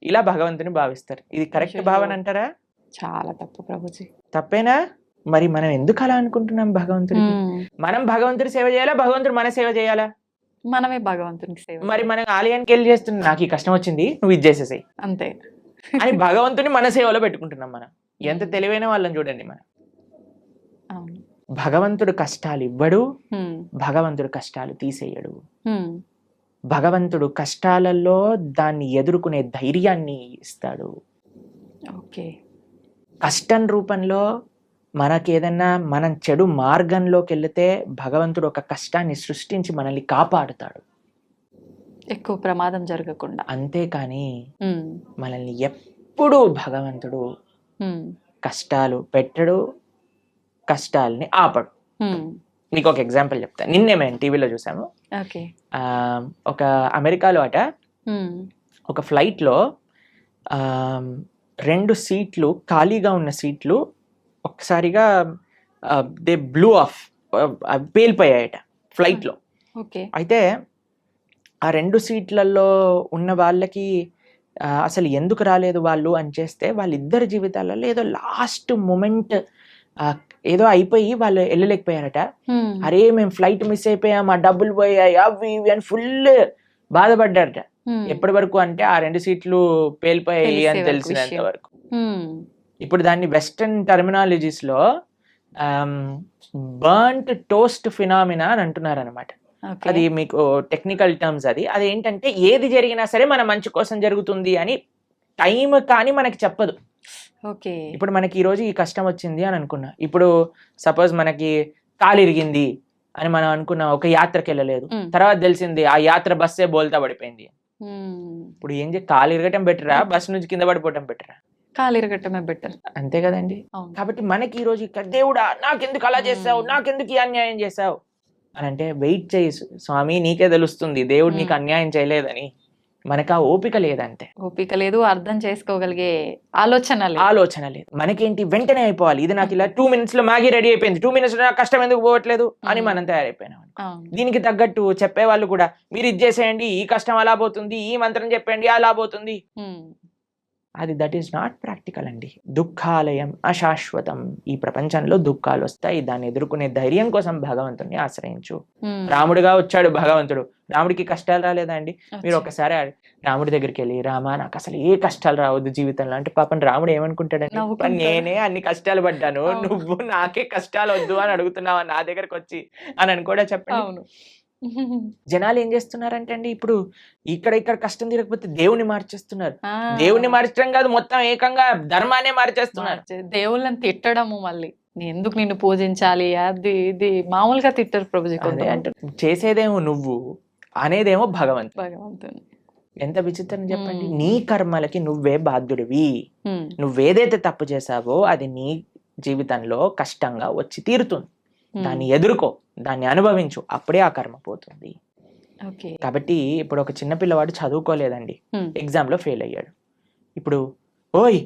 ఇలా భగవంతుని భావిస్తారు. ఇది కరెక్ట్ భావన అంటారా? చాలా తప్పు ప్రభుజీ. తప్పేనా? మరి మనం ఎందుకు అలా అనుకుంటున్నాం భగవంతుడికి? మనం భగవంతుడి సేవ చేయాలా, భగవంతుడు మన సేవ చేయాలా? మనమే భగవంతునికి సేవ మరి మనం ఆలయానికి వెళ్ళి చేస్తున్నాం, నాకు ఈ కష్టం వచ్చింది నువ్వు ఇది చేసేసాయి అంతే. అని భగవంతుని మన సేవలో పెట్టుకుంటున్నాం మనం. ఎంత తెలివైన వాళ్ళని చూడండి మనం. అవును. భగవంతుడు కష్టాలు ఇవ్వడు, హ్మ్. భగవంతుడు కష్టాలు తీసేయడు. హ్మ్. భగవంతుడు కష్టాలలో దాన్ని ఎదుర్కొనే ధైర్యాన్ని ఇస్తాడు. ఓకే. కష్టం రూపంలో మనకేదన్నా మనం చెడు మార్గంలోకి వెళితే భగవంతుడు ఒక కష్టాన్ని సృష్టించి మనల్ని కాపాడుతాడు. ఎక్కువ ప్రమాదం జరగకుండా. అంతేకాని హ్మ్. మనల్ని ఎప్పుడూ భగవంతుడు హ్మ్. కష్టాలు పెట్టడు, కష్టాలని ఆపడు. హ్మ్. మీకు ఒక ఎగ్జాంపుల్ చెప్తాను. నిన్నే మేము టీవీలో చూసాము. ఓకే. ఒక అమెరికాలో హ్మ్. ఒక ఫ్లైట్లో 2 సీట్లు ఖాళీగా ఉన్న సీట్లు ఒక్కసారిగా దే బ్లూ ఆఫ్, పేలిపోయాయట ఫ్లైట్లో. ఓకే. అయితే ఆ 2 సీట్లలో ఉన్న వాళ్ళకి అసలు ఎందుకు రాలేదు వాళ్ళు అని చేస్తే వాళ్ళిద్దరి జీవితాలలో ఏదో లాస్ట్ మూమెంట్ ఏదో అయిపోయి వాళ్ళు వెళ్ళలేకపోయారట. హ్మ్. అరే మేము ఫ్లైట్ మిస్ అయిపోయాం, ఆ డబ్బులు పోయాయి, అవి ఇవి అని ఫుల్ బాధపడ్డారట. హ్మ్. ఎప్పటి వరకు అంటే ఆ 2 సీట్లు పేలిపోయాయి తెలిసే అని వరకు తెలిసినంత విషయం. వరకు. హ్మ్. ఇప్పుడు దాన్ని వెస్టర్న్ టర్మినాలజీస్ లో బర్న్ట్ టోస్ట్ ఫినామినా అని అంటున్నారు అనమాట. ఓకే. అది మీకు టెక్నికల్ టర్మ్స్. అది ఏంటంటే ఏది జరిగినా సరే మన మంచి కోసం జరుగుతుంది అని టైం కానీ మనకి చెప్పదు. ఓకే. ఇప్పుడు మనకి ఈ రోజు ఈ కష్టం వచ్చింది అని అనుకున్నా, ఇప్పుడు సపోజ్ మనకి కాలు ఇరిగింది అని మనం అనుకున్నా, ఒక యాత్రకి వెళ్ళలేదు, మ్. తర్వాత తెలిసింది ఆ యాత్ర బస్సే బోల్తా పడిపోయింది. హ్మ్. ఇప్పుడు ఏం కాలు ఇరగటం బెటరా, బస్ నుంచి కింద పడిపోవటం బెటరా? కాలు ఇరగటమే బెటర్. అంతే కదండి. అవును. కాబట్టి మనకి ఈ రోజు ఇక్కడ దేవుడా నాకెందుకు అలా చేసావు, నాకెందుకు ఈ అన్యాయం చేసావు అని అంటే వెయిట్ చేయి స్వామి, నీకే తెలుస్తుంది దేవుడు నీకు అన్యాయం చేయలేదని. మనకు ఆ ఓపిక లేదంతే. ఓపిక లేదు, అర్థం చేసుకోగలిగే ఆలోచన లేదు. మనకేంటి వెంటనే అయిపోవాలి, ఇది నాకు ఇలా 2 minutes లో మ్యాగీ రెడీ అయిపోయింది, 2 minutes లో నాకు కష్టం ఎందుకు పోవట్లేదు అని మనం తయారైపోయినాం. దీనికి తగ్గట్టు చెప్పేవాళ్ళు కూడా మీరు ఇది చేసేయండి, ఈ కష్టం అలా పోతుంది, ఈ మంత్రం చెప్పండి అలా పోతుంది. అది దట్ ఈస్ నాట్ ప్రాక్టికల్ అండి. దుఃఖాలయం అశాశ్వతం. ఈ ప్రపంచంలో దుఃఖాలు వస్తాయి, దాన్ని ఎదుర్కొనే ధైర్యం కోసం భగవంతుని ఆశ్రయించు. రాముడిగా వచ్చాడు భగవంతుడు, రాముడికి కష్టాలు రాలేదా అండి? మీరు ఒకసారి రాముడి దగ్గరికి వెళ్ళి, రామా నాకు అసలు ఏ కష్టాలు రావద్దు జీవితంలో అంటే పాపం రాముడు ఏమనుకుంటాడండి, నేనే అన్ని కష్టాలు పడ్డాను, నువ్వు నాకే కష్టాలు వద్దు అని అడుగుతున్నావా నా దగ్గరకు వచ్చి అని కూడా చెప్పండి. జనాలు ఏం చేస్తున్నారంటే అండి, ఇప్పుడు ఇక్కడ కష్టం తీరకపోతే దేవుని మార్చేస్తున్నారు. దేవుని మార్చడం కాదు, మొత్తం ఏకంగా ధర్మాన్ని మార్చేస్తున్నారు. దేవుళ్ళని తిట్టడము, మళ్ళీ ఎందుకు నిన్ను పూజించాలి అది ఇది మామూలుగా తిట్టరు ప్రభుజీ. చేసేదేమో నువ్వు, అనేదేమో భగవంతుని. ఎంత విచిత్రం చెప్పండి. నీ కర్మలకి నువ్వే బాధ్యుడివి. నువ్వేదైతే తప్పు చేసావో అది నీ జీవితంలో కష్టంగా వచ్చి తీరుతుంది. దాన్ని ఎదుర్కో, దాన్ని అనుభవించు, అప్పుడే ఆ కర్మ పోతుంది. కాబట్టి ఇప్పుడు ఒక చిన్న పిల్లవాడు చదువుకోలేదండి, ఎగ్జామ్ లో ఫెయిల్ అయ్యాడు. ఇప్పుడు ఓయ్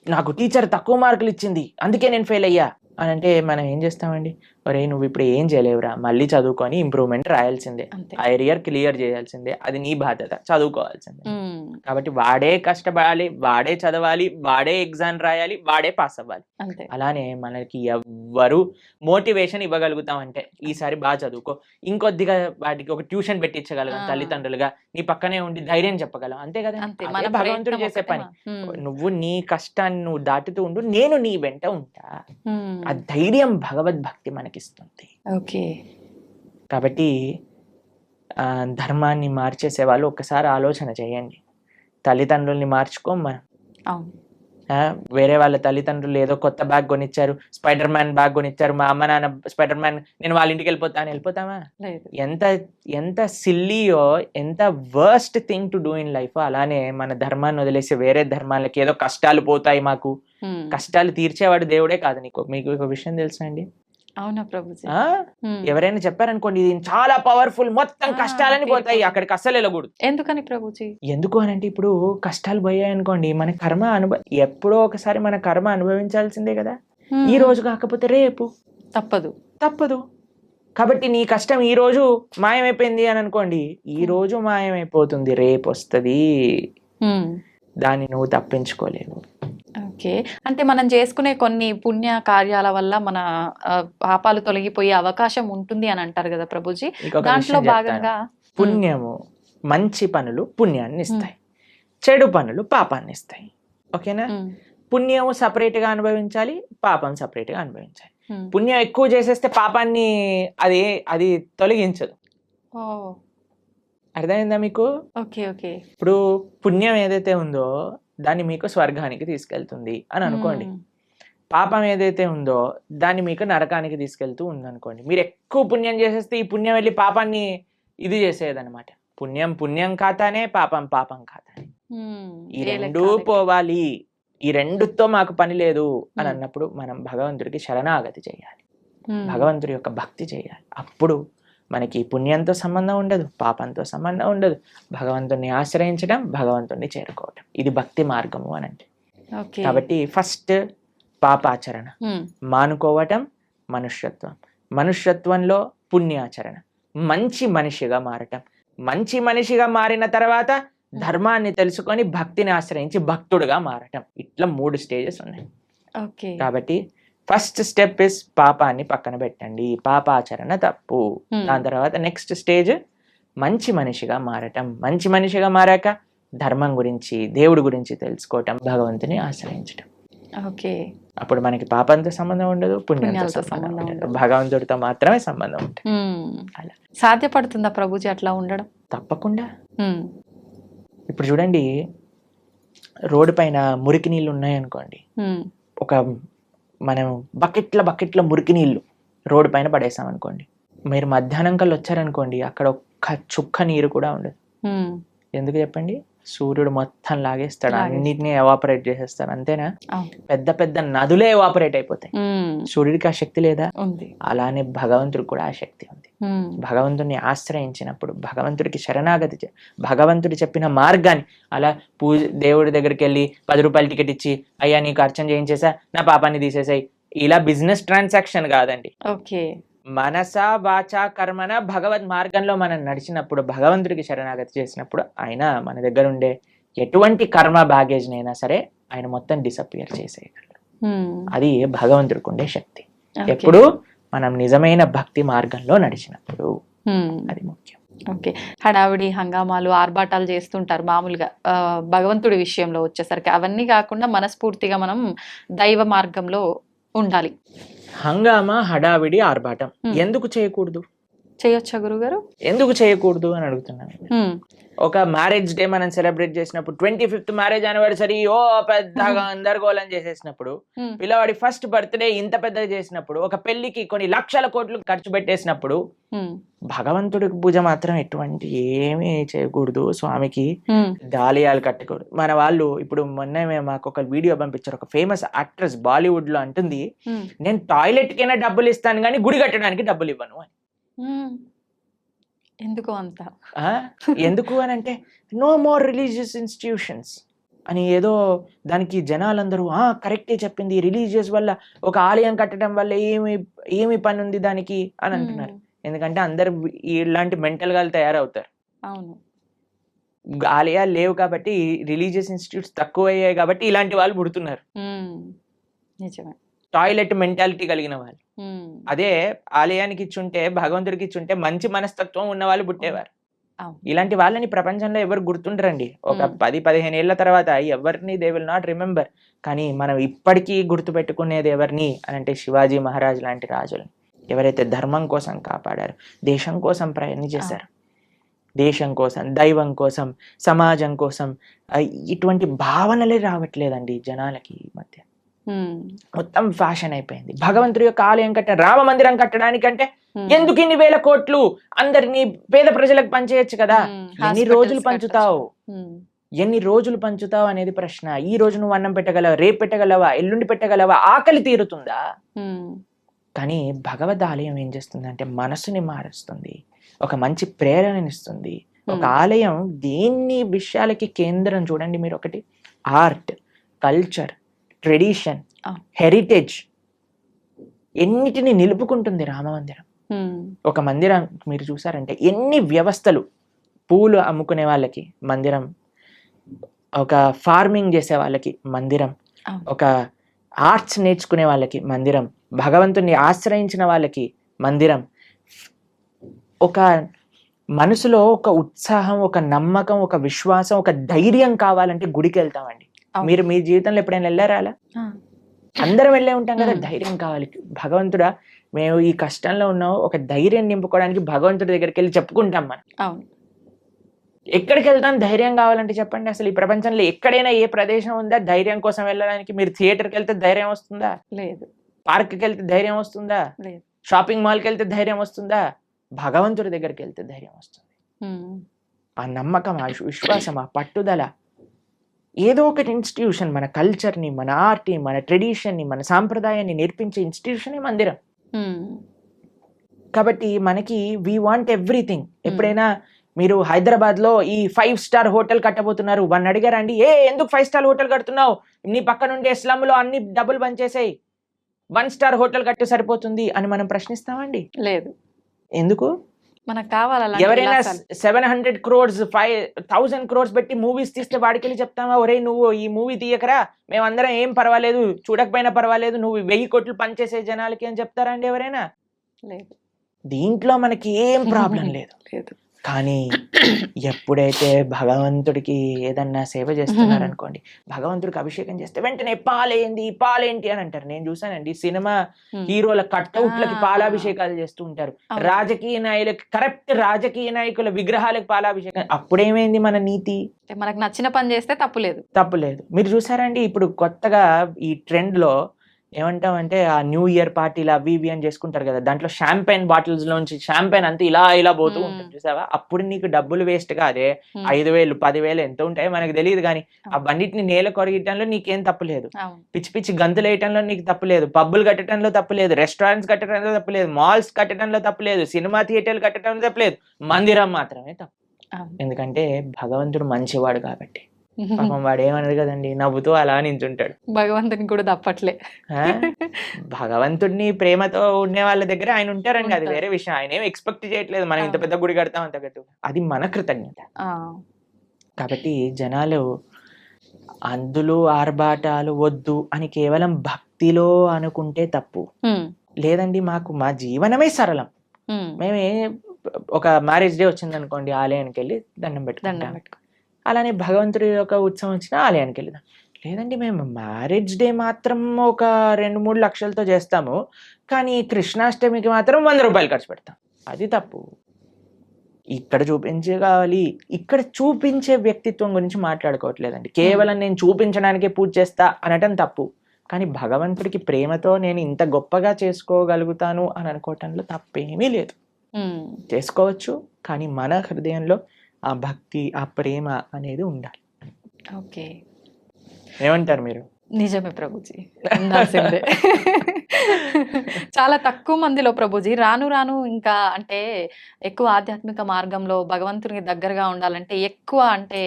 నాకు టీచర్ తక్కువ మార్కులు ఇచ్చింది అందుకే నేను ఫెయిల్ అయ్యా అని అంటే మనం ఏం చేస్తామండి, ఒరే నువ్వు ఇప్పుడు ఏం చేయలేవురా, మళ్ళీ చదువుకొని ఇంప్రూవ్మెంట్ రాయాల్సిందే, ఆ ఇయర్ క్లియర్ చేయాల్సిందే, అది నీ బాధ్యత, చదువుకోవాల్సిందే. కాబట్టి వాడే కష్టపడాలి, వాడే చదవాలి, వాడే ఎగ్జామ్ రాయాలి, వాడే పాస్ అవ్వాలి. అలానే మనకి ఎవ్వరు మోటివేషన్ ఇవ్వగలుగుతామంటే ఈసారి బాగా చదువుకో, ఇంకొద్దిగా వాటికి ఒక ట్యూషన్ పెట్టించగలం తల్లిదండ్రులుగా, నీ పక్కనే ఉండి ధైర్యం చెప్పగలం. అంతే కదా మన భగవంతుడు చేసే పని. నువ్వు నీ కష్టాన్ని నువ్వు దాటుతూ ఉండు, నేను నీ వెంట ఉంటా. ఆ ధైర్యం భగవద్భక్తి మనకిస్తుంది. కాబట్టి ధర్మాన్ని మార్చేసే వాళ్ళు ఒక్కసారి ఆలోచన చేయండి. తల్లిదండ్రుల్ని మార్చుకోం మనం. వేరే వాళ్ళ తల్లిదండ్రులు ఏదో కొత్త బ్యాగ్ కొనిచ్చారు, స్పైడర్ మ్యాన్ బ్యాగ్ కొనిచ్చారు, మా అమ్మ నాన్న స్పైడర్ మ్యాన్ నేను వాళ్ళ ఇంటికి వెళ్ళిపోతామా? ఎంత సిల్లీయో, ఎంత worst thing to do in life. అలానే మన ధర్మాన్ని వదిలేసి వేరే ధర్మాలకి ఏదో కష్టాలు పోతాయి, మాకు కష్టాలు తీర్చేవాడు దేవుడే కాదు. మీకు ఒక విషయం తెలుసా అండి? అవునా ప్రభుజీ? ఎవరైనా చెప్పారనుకోండి ఇది చాలా పవర్ఫుల్, మొత్తం కష్టాలని పోతాయి, అక్కడికి అస్సలు వెళ్ళకూడదు. ఎందుకని ప్రభుజీ? ఎందుకు అని అంటే ఇప్పుడు కష్టాలు పోయాయి అనుకోండి, మన కర్మ ఎప్పుడో ఒకసారి మన కర్మ అనుభవించాల్సిందే కదా. ఈ రోజు కాకపోతే రేపు తప్పదు. కాబట్టి నీ కష్టం ఈ రోజు మాయమైపోయింది అని అనుకోండి, ఈ రోజు మాయమైపోతుంది, రేపు వస్తుంది, దాన్ని నువ్వు తప్పించుకోలేవు. ఓకే. అంటే మనం చేసుకునే కొన్ని పుణ్య కార్యాల వల్ల మన పాపాలు తొలగిపోయే అవకాశం ఉంటుంది అని అంటారు కదా ప్రభుజీ. ఇంకొక దాంట్లో విషయం చెప్తాను. భాగంగా పుణ్యము, మంచి పనులు పుణ్యాన్ని ఇస్తాయి, చెడు పనులు పాపాన్ని ఇస్తాయి. ఓకేనా? పుణ్యం separate గా అనుభవించాలి, పాపం separate గా అనుభవించాలి. పుణ్యం ఎక్కువ చేసేస్తే పాపాన్ని అది అది తొలగించదు. అర్థమైందా మీకు? ఓకే. ఓకే. ఇప్పుడు పుణ్యం ఏదైతే ఉందో దాన్ని మీకు స్వర్గానికి తీసుకెళ్తుంది అని అనుకోండి. పాపం ఏదైతే ఉందో దాన్ని మీకు నరకానికి తీసుకెళ్తూ ఉందనుకోండి. మీరు ఎక్కువ పుణ్యం చేసేస్తే ఈ పుణ్యం వెళ్ళి పాపాన్ని ఇది చేసేదన్నమాట. పుణ్యం పుణ్యం ఖాతానే, పాపం పాపం ఖాతానే. ఈ రెండూ పోవాలి, ఈ రెండుతో మాకు పని లేదు అని అన్నప్పుడు మనం భగవంతుడికి శరణాగతి చేయాలి, భగవంతుడి యొక్క భక్తి చేయాలి. అప్పుడు మనకి పుణ్యంతో సంబంధం ఉండదు, పాపంతో సంబంధం ఉండదు. భగవంతుడిని ఆశ్రయించడం, భగవంతుడిని చేరుకోవటం, ఇది భక్తి మార్గము అని అంటే. కాబట్టి ఫస్ట్ పాపాచరణ మానుకోవటం మనుష్యత్వం, మనుష్యత్వంలో పుణ్యాచరణ, మంచి మనిషిగా మారటం, మంచి మనిషిగా మారిన తర్వాత ధర్మాన్ని తెలుసుకొని భక్తిని ఆశ్రయించి భక్తుడుగా మారటం. ఇట్లా 3 స్టేజెస్ ఉన్నాయి. కాబట్టి ఫస్ట్ స్టెప్ ఇస్ పాపాన్ని పక్కన పెట్టండి, పాపాచరణ తప్పు. దాని తర్వాత నెక్స్ట్ స్టేజ్ మంచి మనిషిగా మారటం, మంచి మనిషిగా మారాక ధర్మం గురించి, దేవుడి గురించి తెలుసుకోవటం, భగవంతుని ఆశ్రయించటం. అప్పుడు మనకి పాపంతో సంబంధం ఉండదు, పుణ్యంతో సంబంధం ఉండదు, భగవంతుడితో మాత్రమే సంబంధం ఉంటుంది. అలా సాధ్యపడుతుందా ప్రభుజీ అట్లా ఉండడం? తప్పకుండా. ఇప్పుడు చూడండి, రోడ్డు పైన మురికి నీళ్ళు ఉన్నాయనుకోండి, ఒక మనం బకెట్ల మురికి నీళ్ళు రోడ్డు పైన పడేసాం అనుకోండి, మీరు మధ్యాహ్నం కల్లా వచ్చారనుకోండి, అక్కడ ఒక్క చుక్క నీరు కూడా ఉండదు. ఎందుకు చెప్పండి? సూర్యుడు మొత్తం లాగేస్తాడు, అన్నిటినీ ఎవాపరేట్ చేసేస్తాడు, అంతేనా? పెద్ద పెద్ద నదులే ఎవాపరేట్ అయిపోతాయి. సూర్యుడికి ఆ శక్తి లేదా? అలానే భగవంతుడికి కూడా ఆ శక్తి ఉంది. భగవంతుడిని ఆశ్రయించినప్పుడు, భగవంతుడికి శరణాగతి, భగవంతుడు చెప్పిన మార్గాన్ని, అలా దేవుడి దగ్గరికి వెళ్ళి 10 రూపాయల టికెట్ ఇచ్చి, అయ్యా నీకు అర్చన చేయించేసా, నా పాపాన్ని తీసేసాయి, ఇలా బిజినెస్ ట్రాన్సాక్షన్ కాదండి. మనస వాచ కర్మన భగవద్ మార్గంలో మనం నడిచినప్పుడు, భగవంతుడికి శరణాగతి చేసినప్పుడు, ఆయన మన దగ్గర ఉండే ఎటువంటి కర్మ బ్యాగేజ్ నైనా సరే ఆయన మొత్తం డిసపియర్ చేసేయగలరు. అది భగవంతుడికి ఉండే శక్తి. ఎప్పుడు మనం నిజమైన భక్తి మార్గంలో నడిచినప్పుడు, అది ముఖ్యం. ఓకే. హడావిడి హంగామాలు ఆర్భాటాలు చేస్తుంటారు మామూలుగా భగవంతుడి విషయంలో వచ్చేసరికి, అవన్నీ కాకుండా మనస్ఫూర్తిగా మనం దైవ మార్గంలో ఉండాలి. హంగామా, హడావిడి, ఆర్భాటం ఎందుకు చేయకూడదు? చేయొచ్చా గురుగారు? ఎందుకు చేయకూడదు అని అడుగుతున్నాను. ఒక మ్యారేజ్ డే మనం సెలబ్రేట్ చేసినప్పుడు, 25th మ్యారేజ్ యానివర్సరీ ఓ పెద్దగా గందరగోళం చేసేసినప్పుడు, పిల్లవాడి ఫస్ట్ బర్త్డే ఇంత పెద్దగా చేసినప్పుడు, ఒక పెళ్లికి కొన్ని లక్షల కోట్లు ఖర్చు పెట్టేసినప్పుడు, భగవంతుడికి పూజ మాత్రం ఎటువంటి ఏమీ చేయకూడదు, స్వామికి దాలియాలు కట్టకూడదు. మన వాళ్ళు ఇప్పుడు మొన్న మాకు ఒక వీడియో పంపించారు, ఒక ఫేమస్ యాక్ట్రెస్ బాలీవుడ్ లో అంటుంది, నేను టాయిలెట్ కైనా డబ్బులు ఇస్తాను కానీ గుడి కట్టడానికి డబ్బులు ఇవ్వను అని. ఎందుకు అంత? ఎందుకు అని అంటే, నో మోర్ రిలీజియస్ ఇన్స్టిట్యూషన్స్ అని ఏదో దానికి జనాలందరూ కరెక్టే చెప్పింది, రిలీజియస్ వల్ల ఒక ఆలయం కట్టడం వల్ల ఏమి పని ఉంది దానికి అని అంటున్నారు. ఎందుకంటే అందరు ఇలాంటి మెంటల్ గా తయారవుతారు. ఆలయాలు లేవు కాబట్టి, రిలీజియస్ ఇన్స్టిట్యూట్స్ తక్కువ అయ్యాయి కాబట్టి ఇలాంటి వాళ్ళు పుడుతున్నారు, టాయిలెట్ మెంటాలిటీ కలిగిన వాళ్ళు. అదే ఆలయానికి ఇచ్చుంటే, భగవంతుడికి ఇచ్చుంటే మంచి మనస్తత్వం ఉన్న వాళ్ళు పుట్టేవారు. ఇలాంటి వాళ్ళని ప్రపంచంలో ఎవరు గుర్తుండరండి. ఒక 10-15 ఏళ్ల తర్వాత ఎవరిని దే విల్ నాట్ రిమెంబర్. కానీ మనం ఇప్పటికీ గుర్తు పెట్టుకునేది ఎవరిని అని అంటే, శివాజీ మహారాజ్ లాంటి రాజులు ఎవరైతే ధర్మం కోసం కాపాడారు, దేశం కోసం ప్రయత్నం చేశారు, దేశం కోసం, దైవం కోసం, సమాజం కోసం. ఇటువంటి భావనలే రావట్లేదండి జనాలకి ఈ మధ్య. మొత్తం ఫ్యాషన్ అయిపోయింది. భగవంతుడి యొక్క ఆలయం కట్టడం, రామ మందిరం కట్టడానికంటే ఎందుకు ఇన్ని వేల కోట్లు, అందరినీ పేద ప్రజలకు పంచేయచ్చు కదా. ఎన్ని రోజులు పంచుతావు అనేది ప్రశ్న. ఈ రోజు నువ్వు అన్నం పెట్టగలవా, రేపు పెట్టగలవా, ఎల్లుండి పెట్టగలవా, ఆకలి తీరుతుందా? కానీ భగవద్ ఆలయం ఏం చేస్తుంది అంటే మనసుని మారుస్తుంది, ఒక మంచి ప్రేరణనిస్తుంది. ఒక ఆలయం దేన్ని విషయాలకి కేంద్రం చూడండి మీరు. ఒకటి ఆర్ట్, కల్చర్, ట్రెడిషన్, హెరిటేజ్, ఎన్నిటిని నిలుపుకుంటుంది రామమందిరం. ఒక మందిరం మీరు చూసారంటే ఎన్ని వ్యవస్థలు, పూలు అమ్ముకునే వాళ్ళకి మందిరం, ఒక ఫార్మింగ్ చేసే వాళ్ళకి మందిరం, అవును. ఒక ఆర్ట్స్ నేర్చుకునే వాళ్ళకి మందిరం, భగవంతుని ఆశ్రయించిన వాళ్ళకి మందిరం, ఒక మనసులో ఒక ఉత్సాహం, ఒక నమ్మకం, ఒక విశ్వాసం, ఒక ధైర్యం కావాలంటే గుడికి వెళ్తామండి. అవును. మీరు మీ జీవితంలో ఎప్పుడైనా వెళ్ళారా అలా? ఆ! అందరం వెళ్ళే ఉంటాం కదా. ఉమ్. ధైర్యం కావాలి. భగవంతుడా మేము ఈ కష్టంలో ఉన్నాం, ఒక ధైర్యం నింపుకోవడానికి భగవంతుడి దగ్గరికి వెళ్ళి చెప్పుకుంటాం మనం. అవును. ఎక్కడికి వెళ్తాం ధైర్యం కావాలంటే చెప్పండి. అసలు ఈ ప్రపంచంలో ఎక్కడైనా ఏ ప్రదేశం ఉందా ధైర్యం కోసం వెళ్ళడానికి? మీరు థియేటర్కి వెళ్తే ధైర్యం వస్తుందా? లేదు. పార్క్కి వెళ్తే ధైర్యం వస్తుందా? లేదు. షాపింగ్ మాల్కి వెళ్తే ధైర్యం వస్తుందా? భగవంతుడి దగ్గరికి వెళ్తే ధైర్యం వస్తుంది. ఉమ్. ఆ నమ్మకం, ఆ విశ్వాసం, ఆ పట్టుదల, ఏదో ఒకటి ఇన్స్టిట్యూషన్, మన కల్చర్ని, మన ఆర్ట్ని, మన ట్రెడిషన్ని, మన సాంప్రదాయాన్ని నేర్పించే ఇన్స్టిట్యూషనే మందిరం. ఉమ్. కాబట్టి మనకి వీ వాంట్ ఎవ్రీథింగ్. ఎప్పుడైనా మీరు హైదరాబాద్లో ఈ 5 స్టార్ హోటల్ కట్టబోతున్నారు, వాడిని అడిగారా అండి, ఎందుకు 5 స్టార్ హోటల్ కడుతున్నావు, నీ పక్క నుండి స్లమ్లో అన్ని డబ్బులు బంచేసాయి, 1 స్టార్ హోటల్ కట్టి సరిపోతుంది అని మనం ప్రశ్నిస్తామండి? లేదు. ఎందుకు? మనకు కావాలి అలాంటి ఎవరైనా విలాసాలు. 700 crores 5,000 crores పెట్టి మూవీస్ తీస్తే వాడికెళ్ళి చెప్తామా, ఒరే నువ్వు ఈ మూవీ తీయకరా, మేమందరం ఏం పర్వాలేదు, చూడకపోయినా పర్వాలేదు, నువ్వు 1000 కోట్లు పనిచేసే జనాలకి అని చెప్తారా అండి ఎవరైనా? లేదు. దీంట్లో మనకి ఏం ప్రాబ్లం లేదు. లేదు. కానీ ఎప్పుడైతే భగవంతుడికి ఏదన్నా సేవ చేస్తున్నారనుకోండి, భగవంతుడికి అభిషేకం చేస్తే వెంటనే పాలేంటి అని అంటారు. నేను చూసానండి సినిమా హీరోల కట్అవుట్లకి పాలాభిషేకాలు చేస్తూ ఉంటారు. అవును. రాజకీయ నాయకులకి, కరెక్ట్ రాజకీయ నాయకుల విగ్రహాలకు పాలాభిషేకం. అప్పుడేమైంది మన నీతి? మనకు నచ్చిన పని చేస్తే తప్పు లేదు. తప్పులేదు. మీరు చూసారండి ఇప్పుడు కొత్తగా ఈ ట్రెండ్ లో ఏమంటామంటే ఆ న్యూ ఇయర్ పార్టీలు అవి ఇవి అని చేసుకుంటారు కదా, దాంట్లో షాంపైన్ బాటిల్స్ లోంచి షాంపైన్ అంతా ఇలా పోతూ ఉంటుంది చూసావా? అప్పుడు నీకు డబ్బులు వేస్ట్ కాదే, 5,000 10,000 ఎంత ఉంటాయో మనకు తెలియదు, కానీ ఆ బండిటిని నేల కొరగటంలో నీకేం తప్పు లేదు, అవును. పిచ్చి పిచ్చి గంతులు వేయటంలో నీకు తప్పు లేదు, పబ్బులు కట్టడంలో తప్పు లేదు, రెస్టారెంట్స్ కట్టడంలో తప్పు లేదు, మాల్స్ కట్టడంలో తప్పు లేదు, సినిమా థియేటర్లు కట్టడంలో తప్పు లేదు, మందిరం మాత్రమే తప్పు. అవును. ఎందుకంటే భగవంతుడు మంచివాడు కాబట్టి. పాపం వాడు ఏమన్నది కదండి, నవ్వుతూ అలా నించుంటాడు. భగవంతుని కూడా తప్పట్లే. ఆ? భగవంతుడిని ప్రేమతో ఉండే వాళ్ళ దగ్గర ఆయన ఉంటారండి, అది ఉంటారు. వేరే విషయం. ఆయన ఏం ఎక్స్పెక్ట్ చేయట్లేదు మనం ఇంత పెద్ద గుడి కడతాం అంత గట్టు, అది మన కృతజ్ఞత. ఆ. కాబట్టి జనాలు అందులో ఆర్భాటాలు వద్దు అని కేవలం భక్తిలో అనుకుంటే తప్పు. ఉమ్. లేదండి మాకు మా జీవనమే సరళం, ఉమ్. మేమే ఒక మ్యారేజ్ డే వచ్చింది అనుకోండి, ఆలయానికి వెళ్ళి దండం దండం పెట్టుకుంటాం. పెట్టుకో. అలానే భగవంతుడి యొక్క ఉత్సవం వచ్చినా ఆలయానికి వెళ్దాం. లేదండి మేము మ్యారేజ్ డే మాత్రం ఒక 2-3 లక్షలతో చేస్తాము, కానీ కృష్ణాష్టమికి మాత్రం 100 రూపాయలు ఖర్చు పెడతాం, అది తప్పు. ఇక్కడ ఇక్కడ చూపించే వ్యక్తిత్వం గురించి మాట్లాడుకోవట్లేదండి. కేవలం నేను చూపించడానికే పూజ చేస్తా అనటం తప్పు, కానీ భగవంతుడికి ప్రేమతో నేను ఇంత గొప్పగా చేసుకోగలుగుతాను అని అనుకోవటంలో తప్పేమీ లేదు. చేసుకోవచ్చు, కానీ మన హృదయంలో ఆ భక్తి, ఆ ప్రేమ అనేది ఉండాలి. ఓకే. ఏమంటారు మీరు? నిజమే ప్రభుజీ, ఉండాల్సిందే. చాలా తక్కువ మందిలో ప్రభుజీ రాను రాను ఇంకా అంటే ఎక్కువ ఆధ్యాత్మిక మార్గంలో భగవంతునికి దగ్గరగా ఉండాలంటే ఎక్కువ అంటే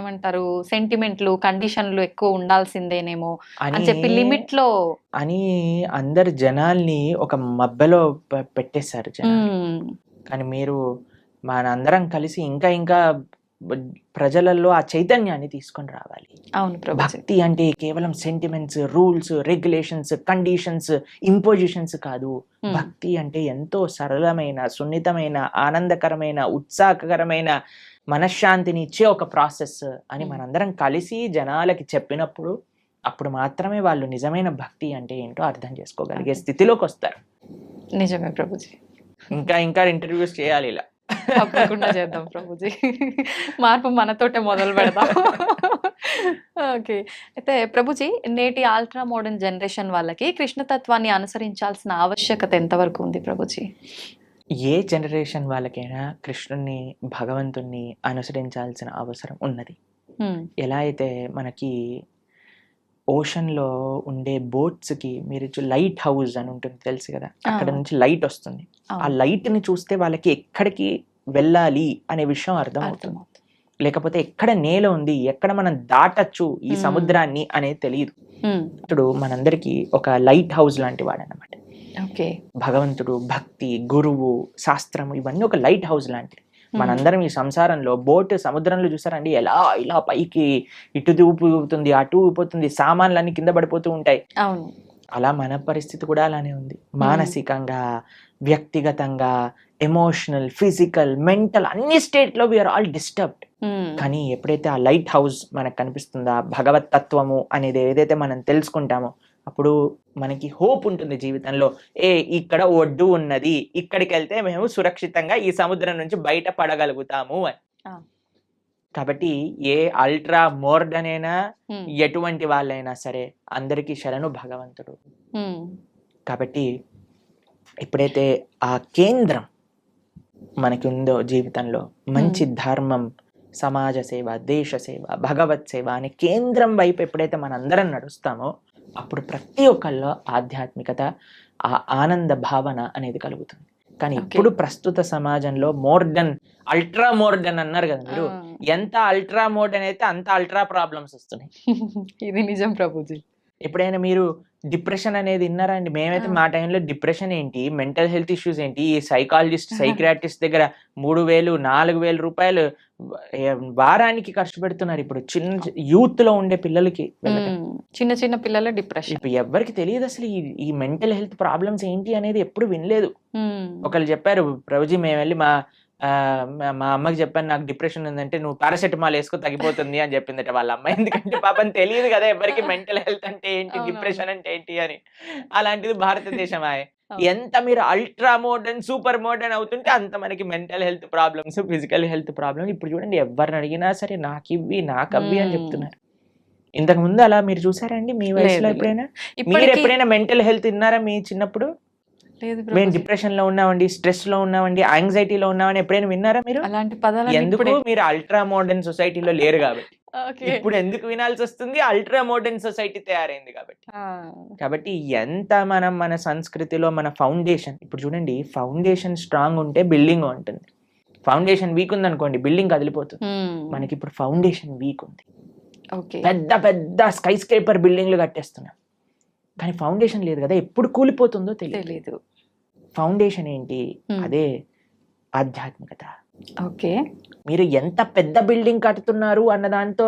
ఏమంటారు సెంటిమెంట్లు, కండిషన్లు ఎక్కువ ఉండాల్సిందేనేమో అని చెప్పి లిమిట్ లో అని అందరు జనాల్ని ఒక మబ్బెలో పెట్టేశారు జనాలు. కానీ మీరు మనందరం కలిసి ఇంకా ఇంకా ప్రజలలో ఆ చైతన్యాన్ని తీసుకొని రావాలి. అవును ప్రభుజీ. భక్తి అంటే కేవలం sentiments, rules, regulations, conditions, impositions కాదు. భక్తి అంటే ఎంతో సరళమైన, సున్నితమైన, ఆనందకరమైన, ఉత్సాహకరమైన, మనశ్శాంతిని ఇచ్చే ఒక ప్రాసెస్ అని మనందరం కలిసి జనాలకి చెప్పినప్పుడు అప్పుడు మాత్రమే వాళ్ళు నిజమైన భక్తి అంటే ఏంటో అర్థం చేసుకోగలిగే స్థితిలోకి వస్తారు. నిజమే ప్రభుజీ. ఇంకా ఇంటర్వ్యూస్ చేయాలి ఇలా. తప్పకుండా చేద్దాం ప్రభుజీ, మార్పు మనతోటే మొదలు పెడదాం. ఓకే. అయితే ప్రభుజీ నేటి అల్ట్రా మోడర్న్ జనరేషన్ వాళ్ళకి కృష్ణతత్వాన్ని అనుసరించాల్సిన ఆవశ్యకత ఎంతవరకు ఉంది ప్రభుజీ? ఏ జనరేషన్ వాళ్ళకైనా కృష్ణుని, భగవంతుణ్ణి అనుసరించాల్సిన అవసరం ఉన్నది. ఎలా అయితే మనకి ఓషన్లో ఉండే బోట్స్కి మీరు లైట్ హౌస్ అని ఉంటుంది తెలుసు కదా, అక్కడ నుంచి లైట్ వస్తుంది. ఆ లైట్ని చూస్తే వాళ్ళకి ఎక్కడికి వెళ్ళాలి అనే విషయం అర్థమవుతుంది. లేకపోతే ఎక్కడ నేల ఉంది, ఎక్కడ మనం దాటచ్చు ఈ సముద్రాన్ని అనేది తెలియదు. ఇప్పుడు మనందరికీ ఒక లైట్ హౌస్ లాంటి వాడు అన్నమాట. భగవంతుడు, భక్తి, గురువు, శాస్త్రము ఇవన్నీ ఒక లైట్ హౌస్ లాంటిది. మనందరం ఈ సంసారంలో బోట్ సముద్రంలో చూసారండి, ఎలా ఇలా పైకి ఇటు ఊపుతుంది అటు ఊపుతుంది, సామాన్లన్నీ కింద పడిపోతూ ఉంటాయి. అవును. అలా మన పరిస్థితి కూడా అలానే ఉంది. మానసికంగా, వ్యక్తిగతంగా, ఎమోషనల్, ఫిజికల్, మెంటల్ అన్ని స్టేట్ లో వీఆర్ ఆల్ డిస్టర్బ్డ్. కానీ ఎప్పుడైతే ఆ లైట్ హౌస్ మనకు కనిపిస్తుందో, భగవత్ తత్వము అనేది ఏదైతే మనం తెలుసుకుంటామో, అప్పుడు మనకి హోప్ ఉంటుంది జీవితంలో. ఇక్కడ ఒడ్డు ఉన్నది, ఇక్కడికి వెళ్తే మేము సురక్షితంగా ఈ సముద్రం నుంచి బయట పడగలుగుతాము అని. కాబట్టి ఏ అల్ట్రా మోర్డన్ అయినా, ఎటువంటి వాళ్ళైనా సరే, అందరికీ శరణు భగవంతుడు. కాబట్టి ఎప్పుడైతే ఆ కేంద్రం మనకి ఉందో జీవితంలో, మంచి ధర్మం, సమాజ సేవ, దేశ సేవ, భగవత్ సేవ అనే కేంద్రం వైపు ఎప్పుడైతే మనందరం నడుస్తామో, అప్పుడు ప్రతి ఒక్కళ్ళలో ఆధ్యాత్మికత, ఆ ఆనంద భావన అనేది కలుగుతుంది. కానీ ఇప్పుడు ప్రస్తుత సమాజంలో మోర్డన్, అల్ట్రా మోర్డన్ అన్నారు కదా మీరు, ఎంత అల్ట్రా మోర్డన్ అయితే అంత అల్ట్రా ప్రాబ్లమ్స్ వస్తున్నాయి. ఇది నిజం ప్రభుజీ. ఎప్పుడైనా మీరు డిప్రెషన్ అనేది విన్నారా అండి? మేమైతే మా టైంలో డిప్రెషన్ ఏంటి, మెంటల్ హెల్త్ ఇష్యూస్ ఏంటి, ఈ సైకాలజిస్ట్, సైక్రియాటిస్ట్ దగ్గర 3,000, 4,000 రూపాయలు వారానికి ఖర్చు పెడుతున్నారు ఇప్పుడు చిన్న యూత్ లో ఉండే పిల్లలకి. చిన్న చిన్న పిల్లల డిప్రెషన్. ఇప్పుడు ఎవరికి తెలియదు అసలు ఈ మెంటల్ హెల్త్ ప్రాబ్లమ్స్ ఏంటి అనేది, ఎప్పుడు వినలేదు. ఒకళ్ళు చెప్పారు, ప్రభుజీ మేము వెళ్ళి మా అమ్మకి చెప్పాను నాకు డిప్రెషన్ ఉందంటే, నువ్వు పారాసెటమాల్ వేసుకో తగ్గిపోతుంది అని చెప్పిందట వాళ్ళ అమ్మ. ఎందుకంటే పాపం తెలియదు కదా ఎవరికి మెంటల్ హెల్త్ అంటే ఏంటి, డిప్రెషన్ అంటే ఏంటి అని. అలాంటిది భారతదేశం ఎంత మీరు అల్ట్రా మోడర్న్, సూపర్ మోడర్న్ అవుతుంటే అంత మనకి mental health problems, physical health problems. ఇప్పుడు చూడండి, ఎవరిని అడిగినా సరే నాకు ఇవి, నాకు అవి అని చెప్తున్నారు. ఇంతకు ముందు అలా మీరు చూసారండి మీ వయసులో ఎప్పుడైనా? మీరు ఎప్పుడైనా మెంటల్ హెల్త్ విన్నారా మీ చిన్నప్పుడు? మేము డిప్రెషన్ లో ఉన్నామండి, స్ట్రెస్ లో ఉన్నామండి, యాంగ్జైటీలో ఉన్నామని ఎప్పుడైనా విన్నారా మీరు? అలాంటి పదాలు ఎందుకు? మీరు అల్ట్రా మోడర్న్ సొసైటీలో లేరు కాబట్టి. ఇప్పుడు ఎందుకు వినాల్సి వస్తుంది? అల్ట్రా మోడర్న్ సొసైటీ తయారైంది కాబట్టి. కాబట్టి ఎంత మనం మన సంస్కృతిలో మన ఫౌండేషన్, ఇప్పుడు చూడండి, ఫౌండేషన్ స్ట్రాంగ్ ఉంటే బిల్డింగ్ ఉంటుంది. ఫౌండేషన్ వీక్ ఉంది అనుకోండి, బిల్డింగ్ కదిలిపోతుంది. మనకి ఇప్పుడు ఫౌండేషన్ వీక్ ఉంది. పెద్ద పెద్ద స్కై స్క్రేపర్ బిల్డింగ్లు కట్టేస్తున్నాం, కానీ ఫౌండేషన్ లేదు కదా, ఎప్పుడు కూలిపోతుందో తెలియదు. ఫౌండేషన్ ఏంటి? అదే ఆధ్యాత్మికత. మీరు ఎంత పెద్ద బిల్డింగ్ కడుతున్నారు అన్న దాంతో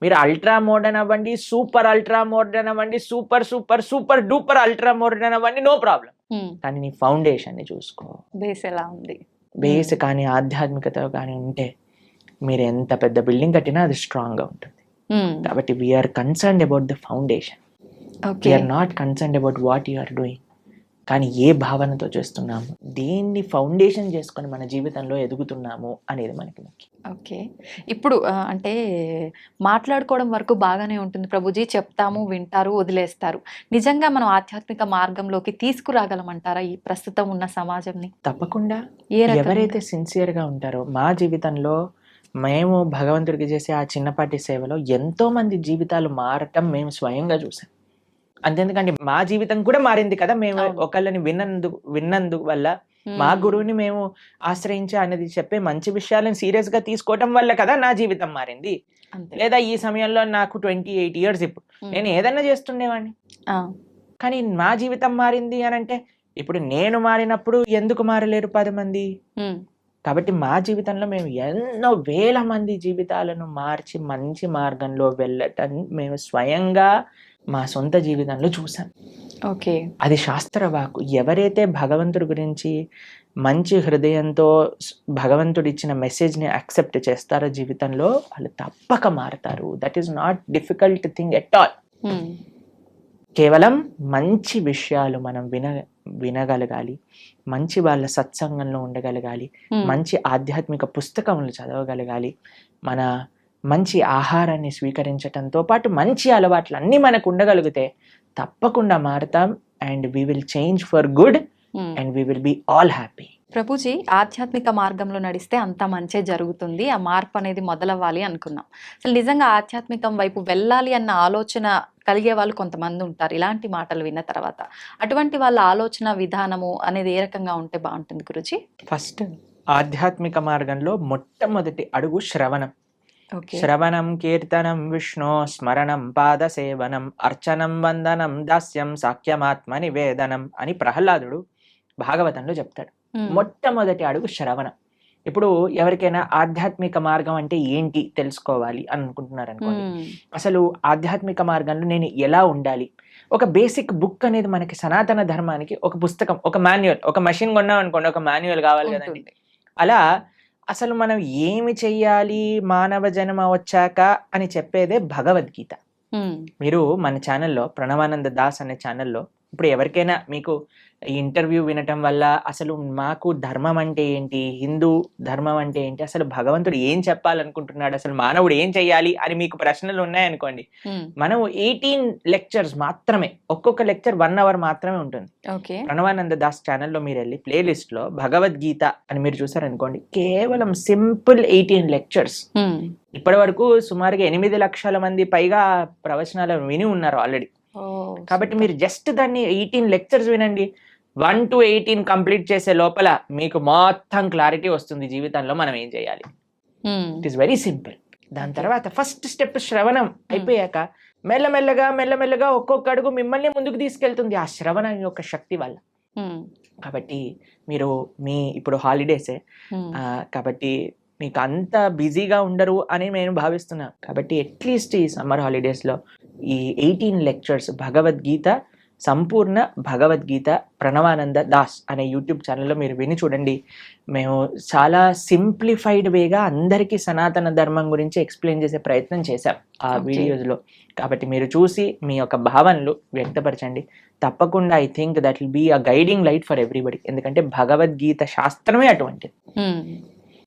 మీరు అల్ట్రా మోడర్న్ అవ్వండి, సూపర్ అల్ట్రా మోడర్న్ అవ్వండి, super super super duper ultra modern అవ్వండి, నో ప్రాబ్లం. కానీ నీ ఫౌండేషన్ ని చూసుకో, బేస్ ఎలా ఉంది. బేస్ కానీ ఆధ్యాత్మికత కానీ ఉంటే మీరు ఎంత పెద్ద బిల్డింగ్ కట్టినా అది స్ట్రాంగ్ గా ఉంటుంది. కాబట్టి we are concerned about the foundation. We are not concerned about what you are doing. కానీ ఏ భావనతో చేస్తున్నాము, దేన్ని ఫౌండేషన్ చేసుకొని మన జీవితంలో ఎదుగుతున్నాము అనేది మనకి ముఖ్యం. ఇప్పుడు అంటే మాట్లాడుకోవడం వరకు బాగానే ఉంటుంది ప్రభుజీ, చెప్తాము, వింటారు, వదిలేస్తారు. నిజంగా మనం ఆధ్యాత్మిక మార్గంలోకి తీసుకురాగలమంటారా ఈ ప్రస్తుతం ఉన్న సమాజంని? తప్పకుండా. ఎవరైతే సిన్సియర్ గా ఉంటారో, మా జీవితంలో మేము భగవంతుడికి చేసే ఆ చిన్నపాటి సేవలో ఎంతో మంది జీవితాలు మారటం మేము స్వయంగా చూసాం. అంతేందుకంటే మా జీవితం కూడా మారింది కదా, మేము ఒకళ్ళని విన్నందుకు వల్ల, మా గురువుని మేము ఆశ్రయించి అనేది చెప్పే మంచి విషయాలను సీరియస్ గా తీసుకోవటం వల్ల కదా నా జీవితం మారింది. లేదా ఈ సమయంలో నాకు 28 years, ఇప్పుడు నేను ఏదైనా చేస్తుండేవాడిని, కానీ మా జీవితం మారింది అని అంటే, ఇప్పుడు నేను మారినప్పుడు ఎందుకు మారలేరు 10 మంది? కాబట్టి మా జీవితంలో మేము ఎన్నో వేల మంది జీవితాలను మార్చి మంచి మార్గంలో వెళ్ళటం మేము స్వయంగా మా సొంత జీవితంలో చూసాం. అది శాస్త్ర వాక్కు. ఎవరైతే భగవంతుడి గురించి మంచి హృదయంతో భగవంతుడు ఇచ్చిన మెసేజ్ ని యాక్సెప్ట్ చేస్తారో జీవితంలో, వాళ్ళు తప్పక మారతారు. That is not difficult thing at all. కేవలం మంచి విషయాలు మనం వినగలగాలి, మంచి వాళ్ళ సత్సంగంలో ఉండగలగాలి, మంచి ఆధ్యాత్మిక పుస్తకములు చదవగలగాలి, మన మంచి ఆహారాన్ని స్వీకరించటంతో పాటు మంచి అలవాట్లు అన్నీ మనకు ఉండగలిగితే తప్పకుండా మారుతాం. And we will change for good and we will be all happy. Prabhuji, ఆధ్యాత్మిక మార్గంలో నడిస్తే అంత మంచే జరుగుతుంది, ఆ మార్పు అనేది మొదలవ్వాలి అనుకున్నాం. అసలు నిజంగా ఆధ్యాత్మికం వైపు వెళ్ళాలి అన్న ఆలోచన కలిగే వాళ్ళు కొంతమంది ఉంటారు ఇలాంటి మాటలు విన్న తర్వాత. అటువంటి వాళ్ళ ఆలోచన విధానము అనేది ఏ రకంగా ఉంటే బాగుంటుంది గురుజీ? ఫస్ట్, ఆధ్యాత్మిక మార్గంలో మొట్టమొదటి అడుగు శ్రవణం. శ్రవణం కీర్తనం విష్ణు స్మరణం పాద సేవనం అర్చనం వందనం దాస్యం సాఖ్యమాత్మ నివేదనం అని ప్రహ్లాదుడు భాగవతంలో చెప్తాడు. మొట్టమొదటి అడుగు శ్రవణం. ఇప్పుడు ఎవరికైనా ఆధ్యాత్మిక మార్గం అంటే ఏంటి తెలుసుకోవాలి అని అనుకుంటున్నారు అనుకోండి, అసలు ఆధ్యాత్మిక మార్గంలో నేను ఎలా ఉండాలి, ఒక బేసిక్ బుక్ అనేది మనకి సనాతన ధర్మానికి ఒక పుస్తకం, ఒక మాన్యువల్, ఒక మెషిన్ కొన్నాం అనుకోండి ఒక మాన్యువల్ కావాలి కదండి. అలా అసలు మనం ఏమి చెయ్యాలి మానవ జన్మ వచ్చాక అని చెప్పేదే భగవద్గీత. మీరు మన ఛానల్లో ప్రణవానంద దాస్ అనే ఛానల్లో ఇప్పుడు ఎవరికైనా మీకు ఈ ఇంటర్వ్యూ వినటం వల్ల అసలు మాకు ధర్మం అంటే ఏంటి, హిందూ ధర్మం అంటే ఏంటి, అసలు భగవంతుడు ఏం చెప్పాలనుకుంటున్నాడు, అసలు మానవుడు ఏం చెయ్యాలి అని మీకు ప్రశ్నలు ఉన్నాయనుకోండి, మనం 18 లెక్చర్స్ మాత్రమే, ఒక్కొక్క లెక్చర్ 1 hour మాత్రమే ఉంటుంది. ప్రణవానంద దాస్ ఛానల్లో మీరు వెళ్ళి ప్లేలిస్ట్ లో భగవద్గీత అని మీరు చూసారనుకోండి, కేవలం సింపుల్ 18 లెక్చర్స్. ఇప్పటి వరకు సుమారుగా 8 లక్షల మంది పైగా ప్రవచనాలు విని ఉన్నారు ఆల్రెడీ. కాబట్టి మీరు జస్ట్ దాన్ని 18 లెక్చర్స్ వినండి, 1 to 18 కంప్లీట్ చేసే లోపల మీకు మొత్తం క్లారిటీ వస్తుంది జీవితంలో మనం ఏం చేయాలి. It is very simple. దాని తర్వాత ఫస్ట్ స్టెప్ శ్రవణం అయిపోయాక మెల్లమెల్లగా ఒక్కొక్క అడుగు మిమ్మల్ని ముందుకు తీసుకెళ్తుంది ఆ శ్రవణం యొక్క శక్తి వల్ల. కాబట్టి మీరు ఇప్పుడు హాలిడేసే కాబట్టి మీకు అంత బిజీగా ఉండరు అని నేను భావిస్తున్నాను. కాబట్టి అట్లీస్ట్ ఈ సమ్మర్ హాలిడేస్లో ఈ 18 లెక్చర్స్ భగవద్గీత, సంపూర్ణ భగవద్గీత ప్రణవానంద దాస్ అనే యూట్యూబ్ ఛానల్లో మీరు విని చూడండి. మేము చాలా సింప్లిఫైడ్ వేగా అందరికీ సనాతన ధర్మం గురించి ఎక్స్ప్లెయిన్ చేసే ప్రయత్నం చేశాం ఆ వీడియోస్లో. కాబట్టి మీరు చూసి మీ యొక్క భావనలు వ్యక్తపరచండి. తప్పకుండా I think that will be a guiding light for everybody. ఎందుకంటే భగవద్గీత శాస్త్రమే అటువంటిది.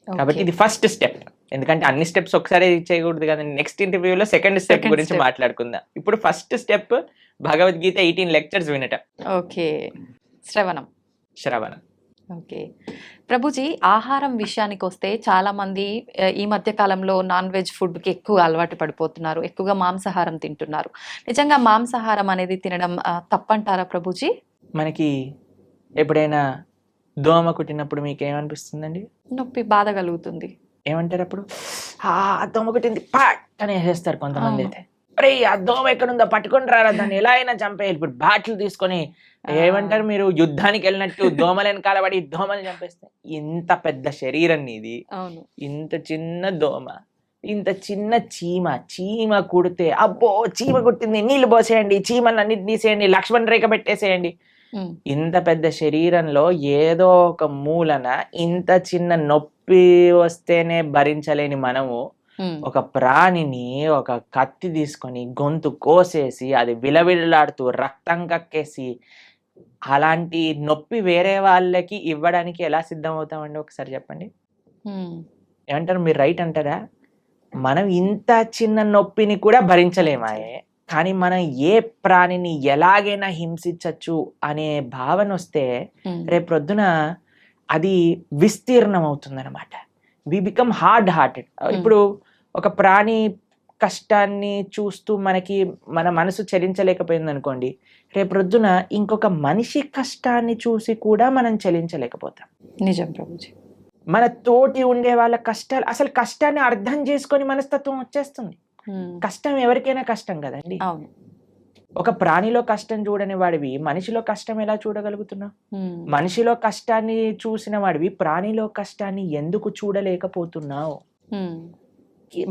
కాబట్టి ఇది ఫస్ట్ స్టెప్. ఎందుకంటే అన్ని స్టెప్స్ ఒకసారి చేయకూడదు కదండి. నెక్స్ట్ ఇంటర్వ్యూలో సెకండ్ స్టెప్ గురించి మాట్లాడుకుందాం. ఇప్పుడు ఫస్ట్ స్టెప్ భగవద్గీత 18 లెక్చర్స్ వినటం. ఓకే, శ్రవణం. ఓకే ప్రభుజీ, ఆహారం విషయానికి వస్తే చాలా మంది ఈ మధ్య కాలంలో నాన్ వెజ్ ఫుడ్ కి ఎక్కువ అలవాటు పడిపోతున్నారు, ఎక్కువగా మాంసాహారం తింటున్నారు. నిజంగా మాంసాహారం అనేది తినడం తప్పంటారా ప్రభుజీ? మనకి ఎప్పుడైనా దోమ కుట్టినప్పుడు మీకు ఏమనిపిస్తుందండి? నొప్పి, బాధ కలుగుతుంది. ఏమంటారు అప్పుడు? దోమ కుట్టింది పాట్ అని వేసేస్తారు కొంతమంది. అయితే అరే ఆ దోమ ఎక్కడుందో పట్టుకొని రారా, దాన్ని ఎలా అయినా చంపేయాలి. ఇప్పుడు బ్యాట్లు తీసుకొని ఏమంటారు, మీరు యుద్ధానికి వెళ్ళినట్టు దోమలు వెనకాల పడి దోమని చంపేస్తే. ఇంత పెద్ద శరీరం నీది, ఇంత చిన్న దోమ, ఇంత చిన్న చీమ కుడితే అబ్బో చీమ కుట్టింది, నీళ్లు పోసేయండి, చీమలు అన్నిటి తీసేయండి, లక్ష్మణ్ రేఖ పెట్టేసేయండి. ఇంత పెద్ద శరీరంలో ఏదో ఒక మూలన ఇంత చిన్న నొప్పి వస్తేనే భరించలేని మనము ఒక ప్రాణిని ఒక కత్తి తీసుకొని గొంతు కోసేసి అది విలవిల్లాడుతూ రక్తం కక్కేసి అలాంటి నొప్పి వేరే వాళ్ళకి ఇవ్వడానికి ఎలా సిద్ధం అవుతామండి? ఒకసారి చెప్పండి. ఏమంటారు మీరు? రైట్ అంటారా? మనం ఇంత చిన్న నొప్పిని కూడా భరించలేమాయే, కానీ మనం ఏ ప్రాణిని ఎలాగైనా హింసించచ్చు అనే భావన వస్తే రేపు ప్రొద్దున అది విస్తీర్ణం అవుతుంది అనమాట. We become hard hearted. ఇప్పుడు ఒక ప్రాణి కష్టాన్ని చూస్తూ మన మనసు చలించలేకపోయింది అనుకోండి, రేపు ప్రొద్దున ఇంకొక మనిషి కష్టాన్ని చూసి కూడా మనం చలించలేకపోతాం. నిజం ప్రభుజీ. మన తోటి ఉండే వాళ్ళ కష్టాలు, అసలు కష్టాన్ని అర్థం చేసుకొని మనస్తత్వం వచ్చేస్తుంది. కష్టం ఎవరికైనా కష్టం కదండి. ఒక ప్రాణిలో కష్టం చూడని వాడివి మనిషిలో కష్టం ఎలా చూడగలుగుతున్నావు? మనిషిలో కష్టాన్ని చూసిన వాడివి ప్రాణిలో కష్టాన్ని ఎందుకు చూడలేకపోతున్నావు?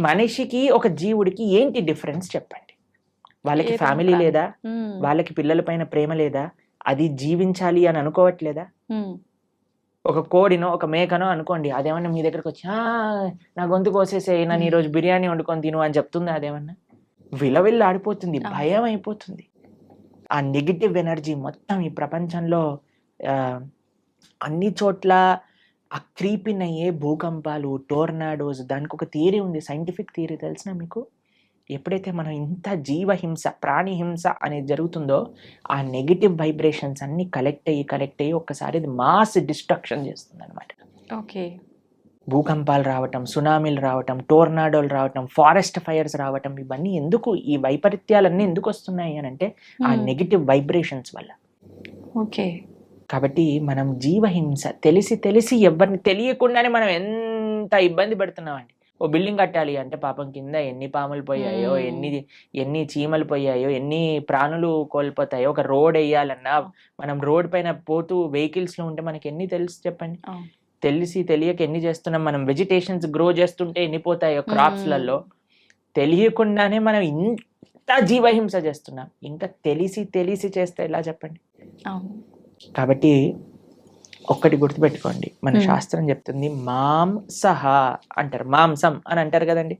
మనిషికి ఒక జీవుడికి ఏంటి డిఫరెన్స్ చెప్పండి? వాళ్ళకి ఫ్యామిలీ లేదా? వాళ్ళకి పిల్లల పైన ప్రేమ లేదా? అది జీవించాలి అని అనుకోవట్లేదా? ఒక కోడినో ఒక మేకనో అనుకోండి, అదేమన్నా మీ దగ్గరకు వచ్చి నా గొంతు కోసేసే, నన్ను ఈరోజు బిర్యానీ వండుకొని తిను అని చెప్తుంది. అదేమన్నా విలవిల్లు ఆడిపోతుంది, భయం అయిపోతుంది. ఆ నెగిటివ్ ఎనర్జీ మొత్తం ఈ ప్రపంచంలో అన్ని చోట్ల ఆ క్రీపిన్ అయ్యే భూకంపాలు, టోర్నాడోస్, దానికి ఒక థియరీ ఉంది, సైంటిఫిక్ థియరీ తెలిసిన మీకు? ఎప్పుడైతే మనం ఇంత జీవహింస, ప్రాణి హింస అనేది జరుగుతుందో ఆ నెగిటివ్ వైబ్రేషన్స్ అన్ని కలెక్ట్ అయ్యి ఒక్కసారి అది మాస్ డిస్ట్రక్షన్ చేస్తుంది అనమాట. ఓకే. భూకంపాలు రావటం, సునామీలు రావటం, టోర్నాడోలు రావటం, ఫారెస్ట్ ఫైర్స్ రావటం, ఇవన్నీ ఎందుకు, ఈ వైపరీత్యాలన్నీ ఎందుకు వస్తున్నాయి అని అంటే ఆ నెగిటివ్ వైబ్రేషన్స్ వల్ల. ఓకే. కాబట్టి మనం జీవహింస తెలిసి ఎవరిని తెలియకుండానే మనం ఎంత ఇబ్బంది పెడుతున్నామండి. ఓ బిల్డింగ్ కట్టాలి అంటే పాపం కింద ఎన్ని పాములు పోయాయో, ఎన్ని చీమలు పోయాయో, ఎన్ని ప్రాణులు కోల్పోతాయో. ఒక రోడ్ వేయాలన్నా మనం రోడ్ పైన పోతూ వెహికల్స్ లో ఉంటే మనకి ఎన్ని తెలుసు చెప్పండి. తెలిసి తెలియక ఎన్ని చేస్తున్నాం మనం. వెజిటేషన్స్ గ్రో చేస్తుంటే ఎన్ని పోతాయో క్రాప్స్లలో, తెలియకుండానే మనం ఇంత జీవహింస చేస్తున్నాం. ఇంకా తెలిసి తెలిసి చేస్తే ఎలా చెప్పండి. కాబట్టి ఒక్కటి గుర్తుపెట్టుకోండి, మన శాస్త్రం చెప్తుంది మాంసహ అంటారు, మాంసం అని అంటారు కదండి.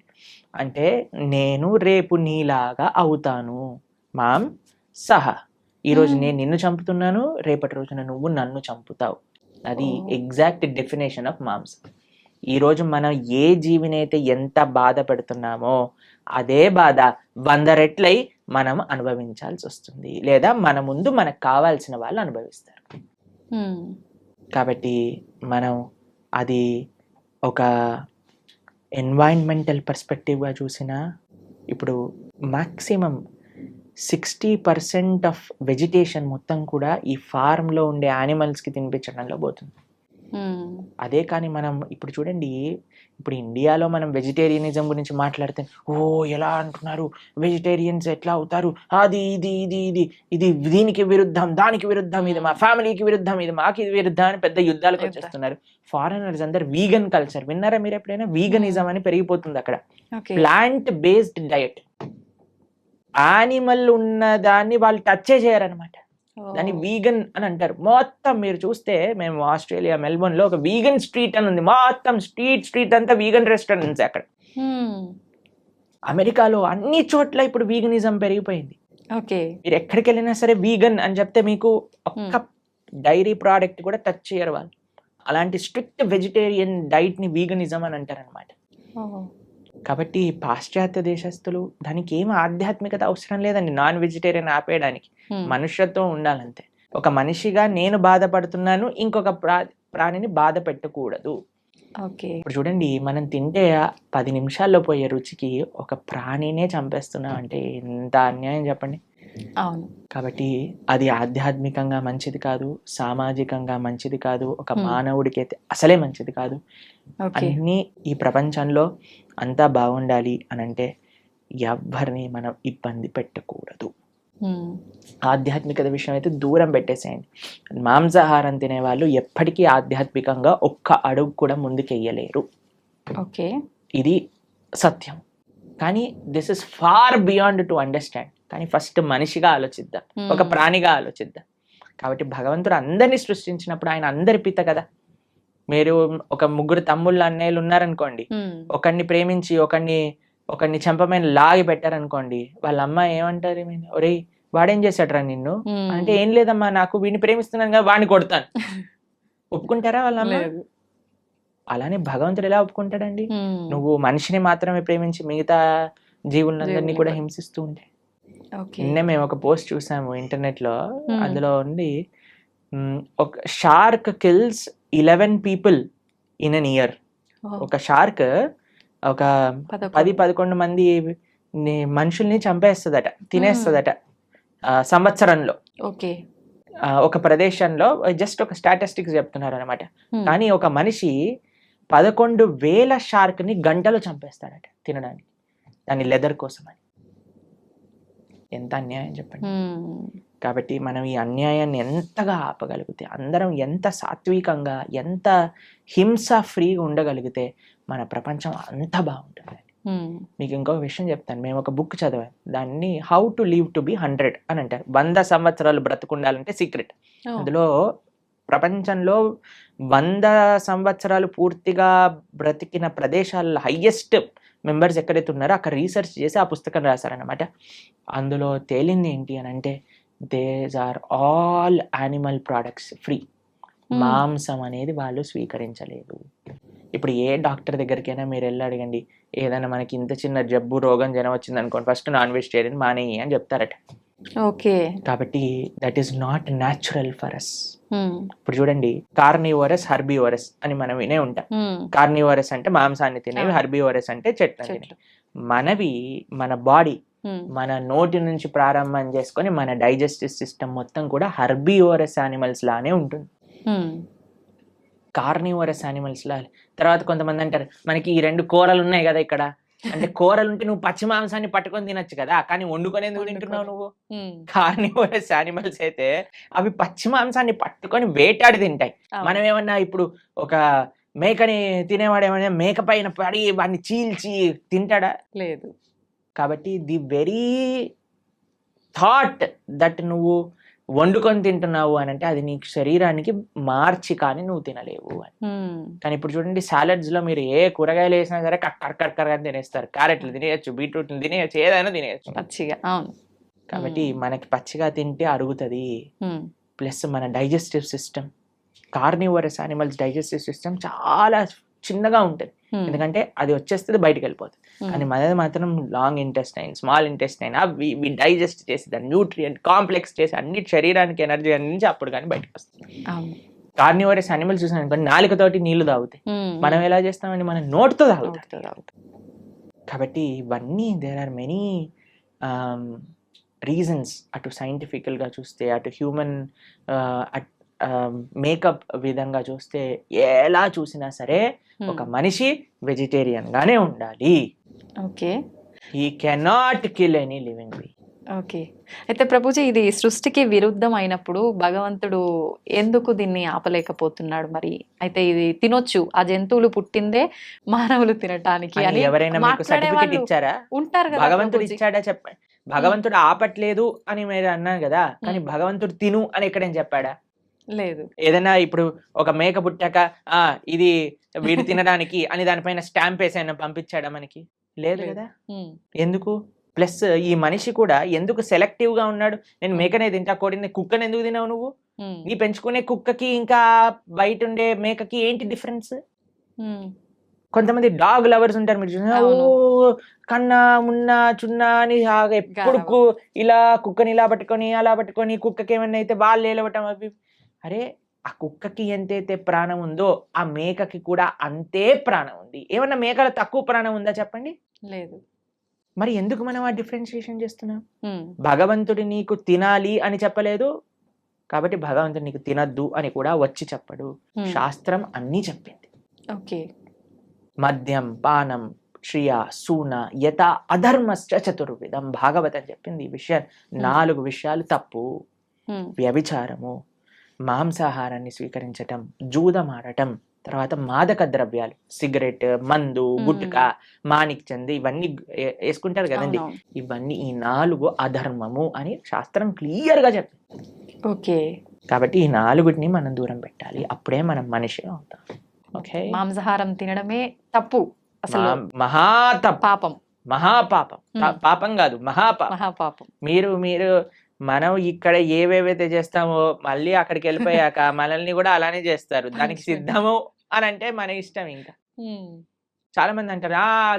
అంటే నేను రేపు నీలాగా అవుతాను. మాంసహ, ఈరోజు నేను నిన్ను చంపుతున్నాను, రేపటి రోజున నువ్వు నన్ను చంపుతావు. అది ఎగ్జాక్ట్ డెఫినేషన్ ఆఫ్ మాంసం. ఈరోజు మనం ఏ జీవినైతే ఎంత బాధ పెడుతున్నామో అదే బాధ 100 రెట్లై మనం అనుభవించాల్సి వస్తుంది, లేదా మన ముందు మనకు కావాల్సిన వాళ్ళు అనుభవిస్తారు. కాబట్టి మనం అది ఒక ఎన్వైరన్మెంటల్ పర్స్పెక్టివ్గా చూసినా, ఇప్పుడు మ్యాక్సిమం 60% ఆఫ్ వెజిటేషన్ మొత్తం కూడా ఈ ఫార్మ్లో ఉండే యానిమల్స్కి తినిపించడంలో పోతుంది. అదే కానీ మనం ఇప్పుడు చూడండి, ఇప్పుడు ఇండియాలో మనం వెజిటేరియనిజం గురించి మాట్లాడితే ఎలా అంటున్నారు, వెజిటేరియన్స్ ఎట్లా అవుతారు, అది ఇది ఇది ఇది ఇది దీనికి విరుద్ధం, దానికి విరుద్ధం, ఇది మా ఫ్యామిలీకి విరుద్ధం, ఇది మాకు ఇది విరుద్ధం అని పెద్ద యుద్ధాలకు వచ్చేస్తున్నారు. ఫారినర్స్ అందరు వీగన్ కల్చర్ విన్నారా మీరు ఎప్పుడైనా? వీగనిజం అని పెరిగిపోతుంది అక్కడ. ప్లాంట్ బేస్డ్ డయట్, యానిమల్ ఉన్న దాన్ని వాళ్ళు టచ్చే చేయరనమాట, దాన్ని వీగన్ అని అంటారు. మొత్తం మీరు చూస్తే, మేము ఆస్ట్రేలియా మెల్బోర్న్ లో ఒక వీగన్ స్ట్రీట్ అని ఉంది, మొత్తం స్ట్రీట్ అంతా వీగన్ రెస్టారెంట్స్. అక్కడ అమెరికాలో అన్ని చోట్ల ఇప్పుడు వీగనిజం పెరిగిపోయింది. మీరు ఎక్కడికి వెళ్ళినా సరే వీగన్ అని చెప్తే మీకు ఒక్క డైరీ ప్రోడక్ట్ కూడా టచ్ చేయరు వాళ్ళు. అలాంటి స్ట్రిక్ట్ వెజిటేరియన్ డైట్ ని వీగనిజం అని అంటారు అనమాట. కాబట్టి పాశ్చాత్య దేశస్తులు, దానికి ఏం ఆధ్యాత్మికత అవసరం లేదండి నాన్ వెజిటేరియన్ ఆపేయడానికి. మనుష్యత్వం ఉండాలంతే. ఒక మనిషిగా నేను బాధపడుతున్నాను, ఇంకొక ప్రాణిని బాధ పెట్టకూడదు. ఇప్పుడు చూడండి, మనం తింటే 10 నిమిషాల్లో పోయే రుచికి ఒక ప్రాణినే చంపేస్తున్నాం అంటే ఎంత అన్యాయం చెప్పండి. అవును. కాబట్టి అది ఆధ్యాత్మికంగా మంచిది కాదు, సామాజికంగా మంచిది కాదు, ఒక మానవుడికి అయితే అసలే మంచిది కాదు. అన్నీ ఈ ప్రపంచంలో అంతా బాగుండాలి అని అంటే ఎవరిని మనం ఇబ్బంది పెట్టకూడదు. ఆధ్యాత్మికత విషయం అయితే దూరం పెట్టేసేయండి. మాంసాహారం తినే వాళ్ళు ఎప్పటికీ ఆధ్యాత్మికంగా ఒక్క అడుగు కూడా ముందుకెయ్యలేరు. ఇది సత్యం. కానీ this is far beyond to understand. కానీ ఫస్ట్ మనిషిగా ఆలోచిద్దాం, ఒక ప్రాణిగా ఆలోచిద్దాం. కాబట్టి భగవంతుడు అందరినీ సృష్టించినప్పుడు ఆయన అందరి పిత కదా. మీరు ఒక 3 తమ్ముళ్ళు అన్నయ్యలు ఉన్నారనుకోండి, ఒకరిని ప్రేమించి ఒకరిని చెంపమైన లాగి పెట్టారనుకోండి, వాళ్ళ అమ్మ ఏమంటారు, ఒరేయ్ వాడేం చేశాడు రా నిన్ను అంటే, ఏం లేదమ్మా నాకు వీడిని ప్రేమిస్తున్నాను కదా వాడిని కొడతాను. ఒప్పుకుంటారా వాళ్ళ అమ్మ? అలానే భగవంతుడు ఎలా ఒప్పుకుంటాడండి? నువ్వు మనిషిని మాత్రమే ప్రేమించి మిగతా జీవులందరినీ కూడా హింసిస్తూ ఉంటే. నిన్నే మేము ఒక పోస్ట్ చూసాము ఇంటర్నెట్ లో, అందులో ఉంది ఒక shark kills 11 people in an year. ఒక షార్క్ ఒక 10-11 మంది మనుషుల్ని చంపేస్తుందట, తినేస్తుందట సంవత్సరంలో. ఒక ప్రదేశంలో జస్ట్ ఒక స్టాటిస్టిక్స్ చెప్తున్నారు అనమాట. కానీ ఒక మనిషి 11,000 షార్క్ ని గంటలో చంపేస్తాడట తినడానికి, దాని లెదర్ కోసం అని. ఎంత అన్యాయం చెప్పండి. కాబట్టి మనం ఈ అన్యాయాన్ని ఎంతగా ఆపగలిగితే, అందరం ఎంత సాత్వికంగా, ఎంత హింస ఫ్రీగా ఉండగలిగితే మన ప్రపంచం అంత బాగుంటుంది. మీకు ఇంకొక విషయం చెప్తాను. మేము ఒక బుక్ చదివాం, దాన్ని how to live to be 100 అని అంటారు. 100 సంవత్సరాలు బ్రతుకుండాలంటే సీక్రెట్. అందులో ప్రపంచంలో 100 సంవత్సరాలు పూర్తిగా బ్రతికిన ప్రదేశాల్లో హైయెస్ట్ మెంబర్స్ ఎక్కడైతే ఉన్నారో అక్కడ రీసెర్చ్ చేసి ఆ పుస్తకం రాశారనమాట. అందులో తేలింది ఏంటి అని అంటే, these are all animal products free. మాంసం అనేది వాళ్ళు స్వీకరించలేదు. ఇప్పుడు ఏ డాక్టర్ దగ్గరికైనా మీరు వెళ్ళి అడగండి, ఏదైనా మనకి ఇంత చిన్న జబ్బు రోగం జనం వచ్చింది అనుకోండి, ఫస్ట్ నాన్ వెజిటేరియన్ మానేయి అని చెప్తారట. కాబట్టి that is not natural for us. ఇప్పుడు చూడండి, కార్నివోరస్, హర్బివోరస్ అని మనం వినే ఉంటాం. కార్నివోరస్ అంటే మాంసాన్ని తినేవి, హర్బివోరస్ అంటే చెట్లు తినేవి. మనవి మన బాడీ మన నోటి నుంచి ప్రారంభం చేసుకొని మన డైజెస్టివ్ సిస్టమ్ మొత్తం కూడా హర్బివోరస్ యానిమల్స్ లానే ఉంటుంది, కార్నివోరస్ యానిమల్స్ లా. తర్వాత కొంతమంది అంటారు, మనకి ఈ 2 కూరలు ఉన్నాయి కదా ఇక్కడ అంటే, కూరలు ఉంటే నువ్వు పచ్చి మాంసాన్ని పట్టుకొని తినొచ్చు కదా, కానీ వండుకొని ఎందుకు తింటున్నావు నువ్వు? కార్నివోరస్ యానిమల్స్ అయితే అవి పచ్చి మాంసాన్ని పట్టుకొని వేటాడి తింటాయి. మనం ఏమన్నా ఇప్పుడు ఒక మేకని తినేవాడేమైనా మేక పైన పడి వాడిని చీల్చి తింటాడా? లేదు. కాబట్టి ది వెరీ థాట్ దట్ నువ్వు వండుకొని తింటున్నావు అని అంటే అది నీకు శరీరానికి మార్చి కానీ నువ్వు తినలేవు అని. కానీ ఇప్పుడు చూడండి salads లో మీరు ఏ కూరగాయలు వేసినా సరే కక్కర్ అని తినేస్తారు. క్యారెట్లు తినేయచ్చు, బీట్రూట్లు తినేయచ్చు, ఏదైనా తినేయచ్చు. పచ్చిగా. అవును. కాబట్టి మనకి పచ్చిగా తింటే అరుగుతుంది. ప్లస్ మన digestive system, carnivorous animals digestive system చాలా చిన్నగా ఉంటుంది. ఎందుకంటే అది వచ్చేస్తుంది బయటకు వెళ్ళిపోతుంది. కానీ మనది మాత్రం లాంగ్ ఇంటెస్టైన్, స్మాల్ ఇంటెస్టైన్ అవి డైజెస్ట్ చేసి దాన్ని న్యూట్రియంట్ కాంప్లెక్స్ చేసి అన్ని శరీరానికి ఎనర్జీ అందించి అప్పుడు కానీ బయటకు వస్తుంది. కార్నివరస్ యానిమల్స్ చూసాను నాలుకతోటి నీళ్లు తాగుతాయి. మనం ఎలా చేస్తామండి? మనం నోటితో తాగుతాం. కాబట్టి ఇవన్నీ దేర్ ఆర్ మెనీ రీజన్స్. అటు సైంటిఫికల్గా చూస్తే, అటు హ్యూమన్ మేకప్ విధంగా చూస్తే, ఎలా చూసినా సరే ఒక మనిషి వెజిటేరియన్ గానే ఉండాలి. Okay. He cannot kill any living బీ. ఓకే. అయితే ప్రభుజీ, ఇది సృష్టికి విరుద్ధం అయినప్పుడు భగవంతుడు ఎందుకు దీన్ని ఆపలేకపోతున్నాడు మరి? అయితే ఇది తినొచ్చు, ఆ జంతువులు పుట్టిందే మానవులు తినటానికి అని ఎవరైనా మీకు సర్టిఫికెట్ ఇచ్చారా? ఉంటారు కదా. భగవంతుడు ఇచ్చాడా? చెప్పండి. భగవంతుడు ఆపట్లేదు అని మీరు అన్నారు కదా, కానీ భగవంతుడు తిను అని ఎక్కడేం చెప్పాడా? లేదు. ఏదైనా ఇప్పుడు ఒక మేక పుట్టాక ఇది వీడు తినడానికి అని దానిపైన స్టాంప్ వేసి ఆయన పంపించాడా మనకి? లేదు కదా. ఎందుకు? ప్లస్ ఈ మనిషి కూడా ఎందుకు సెలెక్టివ్ గా ఉన్నాడు? నేను మేకనే తింటా, కోడిని, కుక్కని ఎందుకు తినావు నువ్వు? నీ పెంచుకునే కుక్కకి ఇంకా బయట ఉండే మేకకి ఏంటి డిఫరెన్స్? కొంతమంది డాగ్ లవర్స్ ఉంటారు, మీరు చూసిన కన్నా మున్నా చున్నా అని ఎప్పుడు ఇలా కుక్కని ఇలా పట్టుకొని అలా పట్టుకొని కుక్కకి ఏమన్నా అయితే వాళ్ళు ఏలవటం అవి. అరే, ఆ కుక్కకి ఎంతైతే ప్రాణం ఉందో ఆ మేకకి కూడా అంతే ప్రాణం ఉంది. ఏమన్నా మేకల తక్కువ ప్రాణం ఉందా చెప్పండి? లేదు. మరి ఎందుకు మనం ఆ డిఫరెన్షియేషన్ చేస్తున్నాం? భగవంతుడు నీకు తినాలి అని చెప్పలేదు, కాబట్టి భగవంతుడు నీకు తినద్దు అని కూడా వచ్చి చెప్పడు. శాస్త్రం అన్నీ చెప్పింది. ఓకే. మద్యం, పానం, శ్రియ, సూన, యత అధర్మశ్చ చతుర్విధం. భాగవతం చెప్పింది ఈ విషయాలు. 4 విషయాలు తప్పు. వ్యభిచారము, మాంసాహారాన్ని స్వీకరించటం, జూదమాడటం, తర్వాత మాదక ద్రవ్యాలు, సిగరెట్, మందు, గుట్కా, మాణిక్ చంద్ ఇవన్నీ వేసుకుంటారు కదండి. ఇవన్నీ ఈ 4 అధర్మము అని శాస్త్రం క్లియర్ గా చెప్పింది. ఓకే. కాబట్టి ఈ 4ని మనం దూరం పెట్టాలి, అప్పుడే మనం మనిషి అవుతాం. ఓకే. మాంసాహారం తినడమే తప్పు, అసలు పాపం, మహాపాపం. పాపం కాదు, మహాపాపం. మీరు మనం ఇక్కడ ఏవేవైతే చేస్తామో మళ్ళీ అక్కడికి వెళ్ళిపోయాక మనల్ని కూడా అలానే చేస్తారు. దానికి సిద్ధము అని అంటే మన ఇష్టం. ఇంకా చాలా మంది అంటారు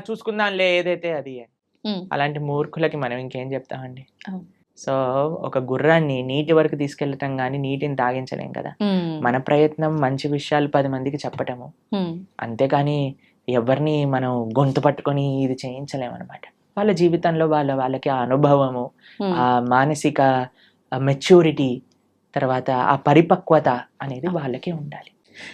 చూసుకుందాంలే ఏదైతే అది అని. అలాంటి మూర్ఖులకి మనం ఇంకేం చెప్తామండి? సో ఒక గుర్రాన్ని నీటి వరకు తీసుకెళ్ళటం కానీ నీటిని తాగించలేం కదా. మన ప్రయత్నం మంచి విషయాలు 10 మందికి చెప్పటము, అంతేకాని ఎవరిని మనం గొంతు పట్టుకొని ఇది చేయించలేమన్నమాట. వాళ్ళ జీవితంలో వాళ్ళకి ఆ అనుభవము, ఆ మానసిక మెచ్యూరిటీ, తర్వాత ఆ పరిపక్వత అనేది వాళ్ళకే ఉండాలి.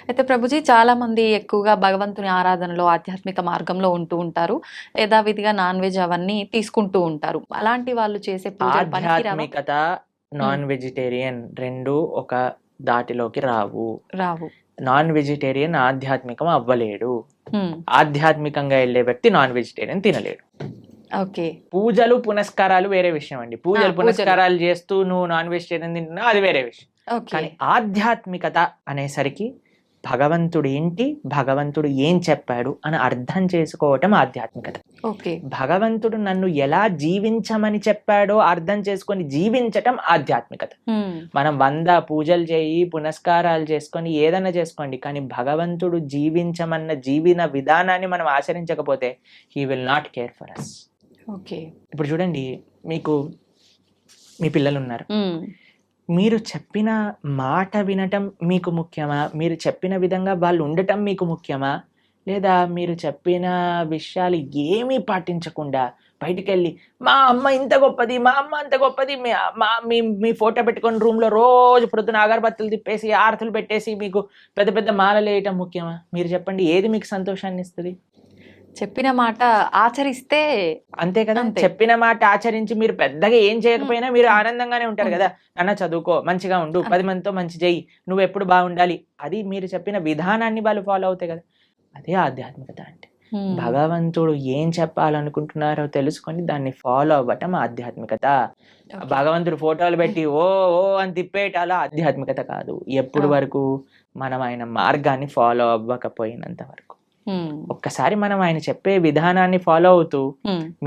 అయితే ప్రభుజీ, చాలా మంది ఎక్కువగా భగవంతుని ఆరాధనలో ఆధ్యాత్మిక మార్గంలో ఉంటూ ఉంటారు, యథావిధిగా నాన్ వెజ్ అవన్నీ తీసుకుంటూ ఉంటారు. అలాంటి వాళ్ళు చేసే ఆధ్యాత్మికత, నాన్ వెజిటేరియన్ రెండు ఒక దాటిలోకి రావు. నాన్ వెజిటేరియన్ ఆధ్యాత్మికం అవ్వలేడు. ఆధ్యాత్మికంగా వెళ్ళే వ్యక్తి నాన్ వెజిటేరియన్ తినలేడు. ఓకే. పూజలు పునస్కారాలు వేరే విషయం అండి. పూజలు పునస్కారాలు చేస్తూ నువ్వు నాన్ వెజిటేరియన్ తింటున్నావు, అది వేరే విషయం. కానీ ఆధ్యాత్మికత అనేసరికి భగవంతుడు ఏంటి, భగవంతుడు ఏం చెప్పాడు అని అర్థం చేసుకోవటం ఆధ్యాత్మికత. భగవంతుడు నన్ను ఎలా జీవించమని చెప్పాడో అర్థం చేసుకొని జీవించటం ఆధ్యాత్మికత. మనం 100 పూజలు చేయి, పునస్కారాలు చేసుకొని ఏదైనా చేసుకోండి, కానీ భగవంతుడు జీవించమన్న జీవన విధానాన్ని మనం ఆచరించకపోతే he will not care for us. ఇప్పుడు చూడండి, మీకు మీ పిల్లలు ఉన్నారు, మీరు చెప్పిన మాట వినటం మీకు ముఖ్యమా? మీరు చెప్పిన విధంగా వాళ్ళు ఉండటం మీకు ముఖ్యమా? లేదా మీరు చెప్పిన విషయాలు ఏమీ పాటించకుండా బయటికి వెళ్ళి మా అమ్మ ఇంత గొప్పది, మా అమ్మ అంత గొప్పది, మీ ఫోటో పెట్టుకొని రూమ్లో రోజు పొద్దున అగరబత్తులు తిప్పేసి ఆరతులు పెట్టేసి మీకు పెద్ద పెద్ద మాలలు వేయటం ముఖ్యమా? మీరు చెప్పండి, ఏది మీకు సంతోషాన్ని ఇస్తుంది? చెప్పిన మాట ఆచరిస్తే అంతే కదా. అంతే. చెప్పిన మాట ఆచరించి మీరు పెద్దగా ఏం చేయకపోయినా మీరు ఆనందంగానే ఉంటారు కదా. నాన్న చదువుకో, మంచిగా ఉండు, 10 మందితో మంచి చెయ్యి, నువ్వు ఎప్పుడు బాగుండాలి, అది మీరు చెప్పిన విధానాన్ని వాళ్ళు ఫాలో అవుతాయి కదా. అదే ఆధ్యాత్మికత అంటే. భగవంతుడు ఏం చెప్పాలనుకుంటున్నారో తెలుసుకొని దాన్ని ఫాలో అవ్వటం ఆధ్యాత్మికత. భగవంతుడు ఫోటోలు పెట్టి ఓ ఓ అని తిప్పేటాల ఆధ్యాత్మికత కాదు. ఎప్పుడు వరకు మనం ఆయన మార్గాన్ని ఫాలో అవ్వకపోయినంత వరకు. ఒక్కసారి మనం ఆయన చెప్పే విధానాన్ని ఫాలో అవుతూ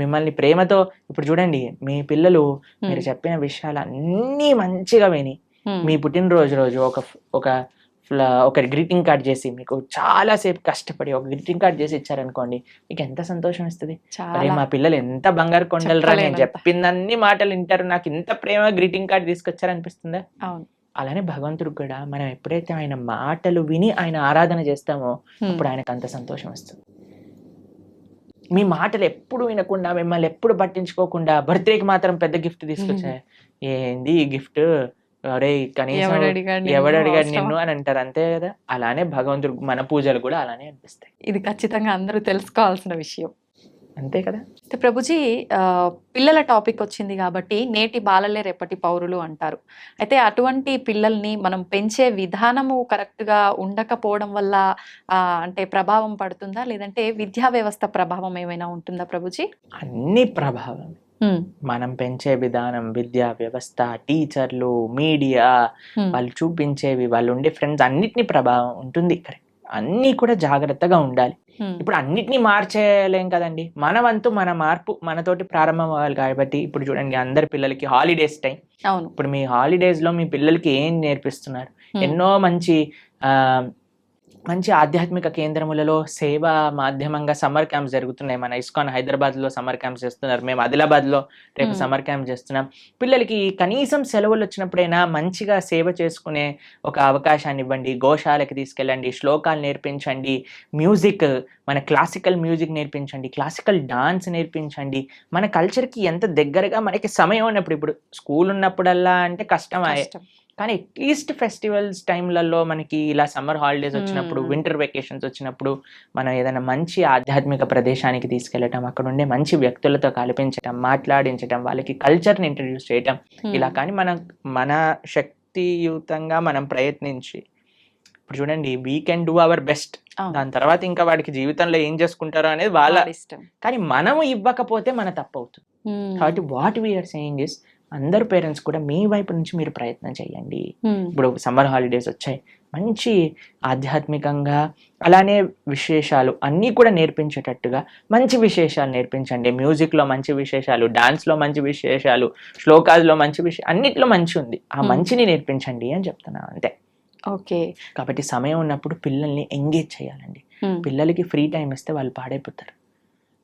మిమ్మల్ని ప్రేమతో, ఇప్పుడు చూడండి మీ పిల్లలు మీరు చెప్పిన విషయాలు అన్నీ మంచిగా విని మీ పుట్టినరోజు రోజు ఒక గ్రీటింగ్ కార్డ్ చేసి మీకు చాలా సేపు కష్టపడి ఒక గ్రీటింగ్ కార్డ్ చేసి ఇచ్చారనుకోండి, మీకు ఎంత సంతోషం ఇస్తుంది. అరే మా పిల్లలు ఎంత బంగారు కొండలరా, నేను చెప్పిందన్ని మాటలు వింటారు, నాకు ఇంత ప్రేమ గ్రీటింగ్ కార్డ్ తీసుకొచ్చారనిపిస్తుందా. అలానే భగవంతుడు కూడా మనం ఎప్పుడైతే ఆయన మాటలు విని ఆయన ఆరాధన చేస్తామో అప్పుడు ఆయనకు అంత సంతోషం వస్తుంది. మీ మాటలు ఎప్పుడు వినకుండా, మిమ్మల్ని ఎప్పుడు పట్టించుకోకుండా, బర్త్డేకి మాత్రం పెద్ద గిఫ్ట్ తీసుకొచ్చాయి, ఏంది ఈ గిఫ్ట్, అరే కనీసం ఎవడు అడిగాడు నిన్ను అని అంటారు, అంతే కదా. అలానే భగవంతుడు మన పూజలు కూడా అలానే అనిపిస్తాయి. ఇది ఖచ్చితంగా అందరూ తెలుసుకోవాల్సిన విషయం, అంతే కదా. ప్రభుజీ పిల్లల టాపిక్ వచ్చింది కాబట్టి నేటి బాలలే రేపటి పౌరులు అంటారు. అయితే అటువంటి పిల్లల్ని మనం పెంచే విధానము కరెక్ట్గా ఉండకపోవడం వల్ల అంటే ప్రభావం పడుతుందా, లేదంటే విద్యా వ్యవస్థ ప్రభావం ఏమైనా ఉంటుందా ప్రభుజీ? అన్ని ప్రభావం. మనం పెంచే విధానం, విద్యా వ్యవస్థ, టీచర్లు, మీడియా, వాళ్ళు చూపించేవి, వాళ్ళు ఉండే ఫ్రెండ్స్, అన్నిటినీ ప్రభావం ఉంటుంది. కరెక్ట్, అన్నీ కూడా జాగ్రత్తగా ఉండాలి. ఇప్పుడు అన్నిటినీ మార్చేయలేం కదండి. మన వంతు మన మార్పు మనతోటి ప్రారంభం అవ్వాలి. కాబట్టి ఇప్పుడు చూడండి అందరి పిల్లలకి హాలిడేస్ టైం. ఇప్పుడు మీ హాలిడేస్ లో మీ పిల్లలకి ఏం నేర్పిస్తున్నారు? ఎన్నో మంచి ఆధ్యాత్మిక కేంద్రములలో సేవా మాధ్యమంగా సమ్మర్ క్యాంప్స్ జరుగుతున్నాయి. మన ఇస్కాన్ హైదరాబాద్ లో సమ్మర్ క్యాంప్స్ చేస్తున్నారు, మేము ఆదిలాబాద్ లో రేపు సమ్మర్ క్యాంప్ చేస్తున్నాం. పిల్లలకి కనీసం సెలవులు వచ్చినప్పుడైనా మంచిగా సేవ చేసుకునే ఒక అవకాశాన్ని ఇవ్వండి. గోశాలకి తీసుకెళ్ళండి, శ్లోకాలు నేర్పించండి, మ్యూజిక్, మన క్లాసికల్ మ్యూజిక్ నేర్పించండి, క్లాసికల్ డాన్స్ నేర్పించండి. మన కల్చర్కి ఎంత దగ్గరగా మనకి సమయం ఉన్నప్పుడు, ఇప్పుడు స్కూల్ ఉన్నప్పుడల్లా అంటే కష్టమే, కానీ అట్లీస్ట్ ఫెస్టివల్స్ టైంలలో మనకి ఇలా సమ్మర్ హాలిడేస్ వచ్చినప్పుడు, వింటర్ వెకేషన్స్ వచ్చినప్పుడు మనం ఏదైనా మంచి ఆధ్యాత్మిక ప్రదేశానికి తీసుకెళ్ళటం, అక్కడ ఉండే మంచి వ్యక్తులతో కల్పించటం, మాట్లాడించటం, వాళ్ళకి కల్చర్ని ఇంట్రడ్యూస్ చేయటం, ఇలా కానీ మన శక్తియుతంగా మనం ప్రయత్నించి, ఇప్పుడు చూడండి we can do our best. దాని తర్వాత ఇంకా వాడికి జీవితంలో ఏం చేసుకుంటారో అనేది వాళ్ళ ఇష్టం. కానీ మనము ఇవ్వకపోతే మన తప్పు అవుతుంది. కాబట్టి వాట్ వీఆర్ సేయింగ్ ఇస్, అందరు పేరెంట్స్ కూడా మీ వైపు నుంచి మీరు ప్రయత్నం చేయండి. ఇప్పుడు సమ్మర్ హాలిడేస్ వచ్చాయి, మంచి ఆధ్యాత్మికంగా అలానే విశేషాలు అన్నీ కూడా నేర్పించేటట్టుగా మంచి విశేషాలు నేర్పించండి. మ్యూజిక్లో మంచి విశేషాలు, డాన్స్లో మంచి విశేషాలు, శ్లోకాల్లో మంచి విషయం, అన్నిట్లో మంచి ఉంది, ఆ మంచిని నేర్పించండి అని చెప్తున్నాను, అంతే. ఓకే. కాబట్టి సమయం ఉన్నప్పుడు పిల్లల్ని ఎంగేజ్ చేయాలండి. పిల్లలకి ఫ్రీ టైం ఇస్తే వాళ్ళు పాడైపోతారు.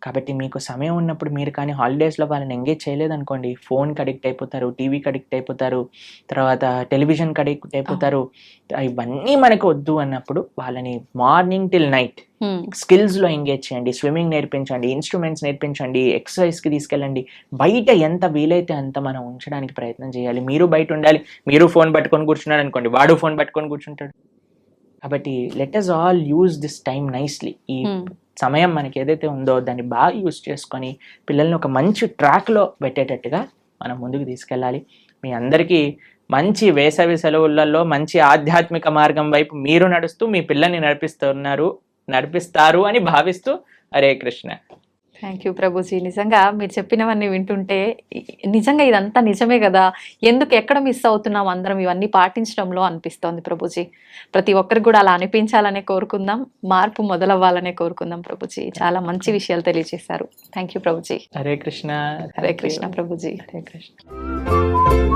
కాబట్టి మీకు సమయం ఉన్నప్పుడు మీరు కానీ హాలిడేస్లో వాళ్ళని ఎంగేజ్ చేయలేదనుకోండి, ఫోన్కి అడిక్ట్ అయిపోతారు, టీవీకి అడిక్ట్ అయిపోతారు, తర్వాత టెలివిజన్కి అడిక్ట్ అయిపోతారు. ఇవన్నీ మనకు వద్దు అన్నప్పుడు వాళ్ళని మార్నింగ్ టిల్ నైట్ స్కిల్స్లో ఎంగేజ్ చేయండి. స్విమ్మింగ్ నేర్పించండి, ఇన్స్ట్రుమెంట్స్ నేర్పించండి, ఎక్సర్సైజ్కి తీసుకెళ్ళండి. బయట ఎంత వీలైతే అంత మనం ఉంచడానికి ప్రయత్నం చేయాలి. మీరు బయట ఉండాలి. మీరు ఫోన్ పట్టుకొని కూర్చున్నారు అనుకోండి, వాడు ఫోన్ పట్టుకొని కూర్చుంటాడు. కాబట్టి let us all use this time nicely. ఈ సమయం మనకి ఏదైతే ఉందో దాన్ని బాగా యూజ్ చేసుకొని పిల్లల్ని ఒక మంచి ట్రాక్లో పెట్టేటట్టుగా మనం ముందుకు తీసుకెళ్ళాలి. మీ అందరికీ మంచి వేసవి సెలవులలో మంచి ఆధ్యాత్మిక మార్గం వైపు మీరు నడుస్తూ మీ పిల్లల్ని నడిపిస్తారు అని భావిస్తూ, హరే కృష్ణ. Thank you Prabhuji. నిజంగా మీరు చెప్పినవన్నీ వింటుంటే నిజంగా ఇదంతా నిజమే కదా, ఎందుకు ఎక్కడ మిస్ అవుతున్నాం అందరం ఇవన్నీ పాటించడంలో అనిపిస్తోంది ప్రభుజీ. ప్రతి ఒక్కరికి కూడా అలా అనిపించాలనే కోరుకుందాం, మార్పు మొదలవ్వాలనే కోరుకుందాం ప్రభుజీ. చాలా మంచి విషయాలు తెలియజేశారు. Thank you Prabhuji. హరే కృష్ణ. హరే కృష్ణ ప్రభుజీ. హరే కృష్ణ.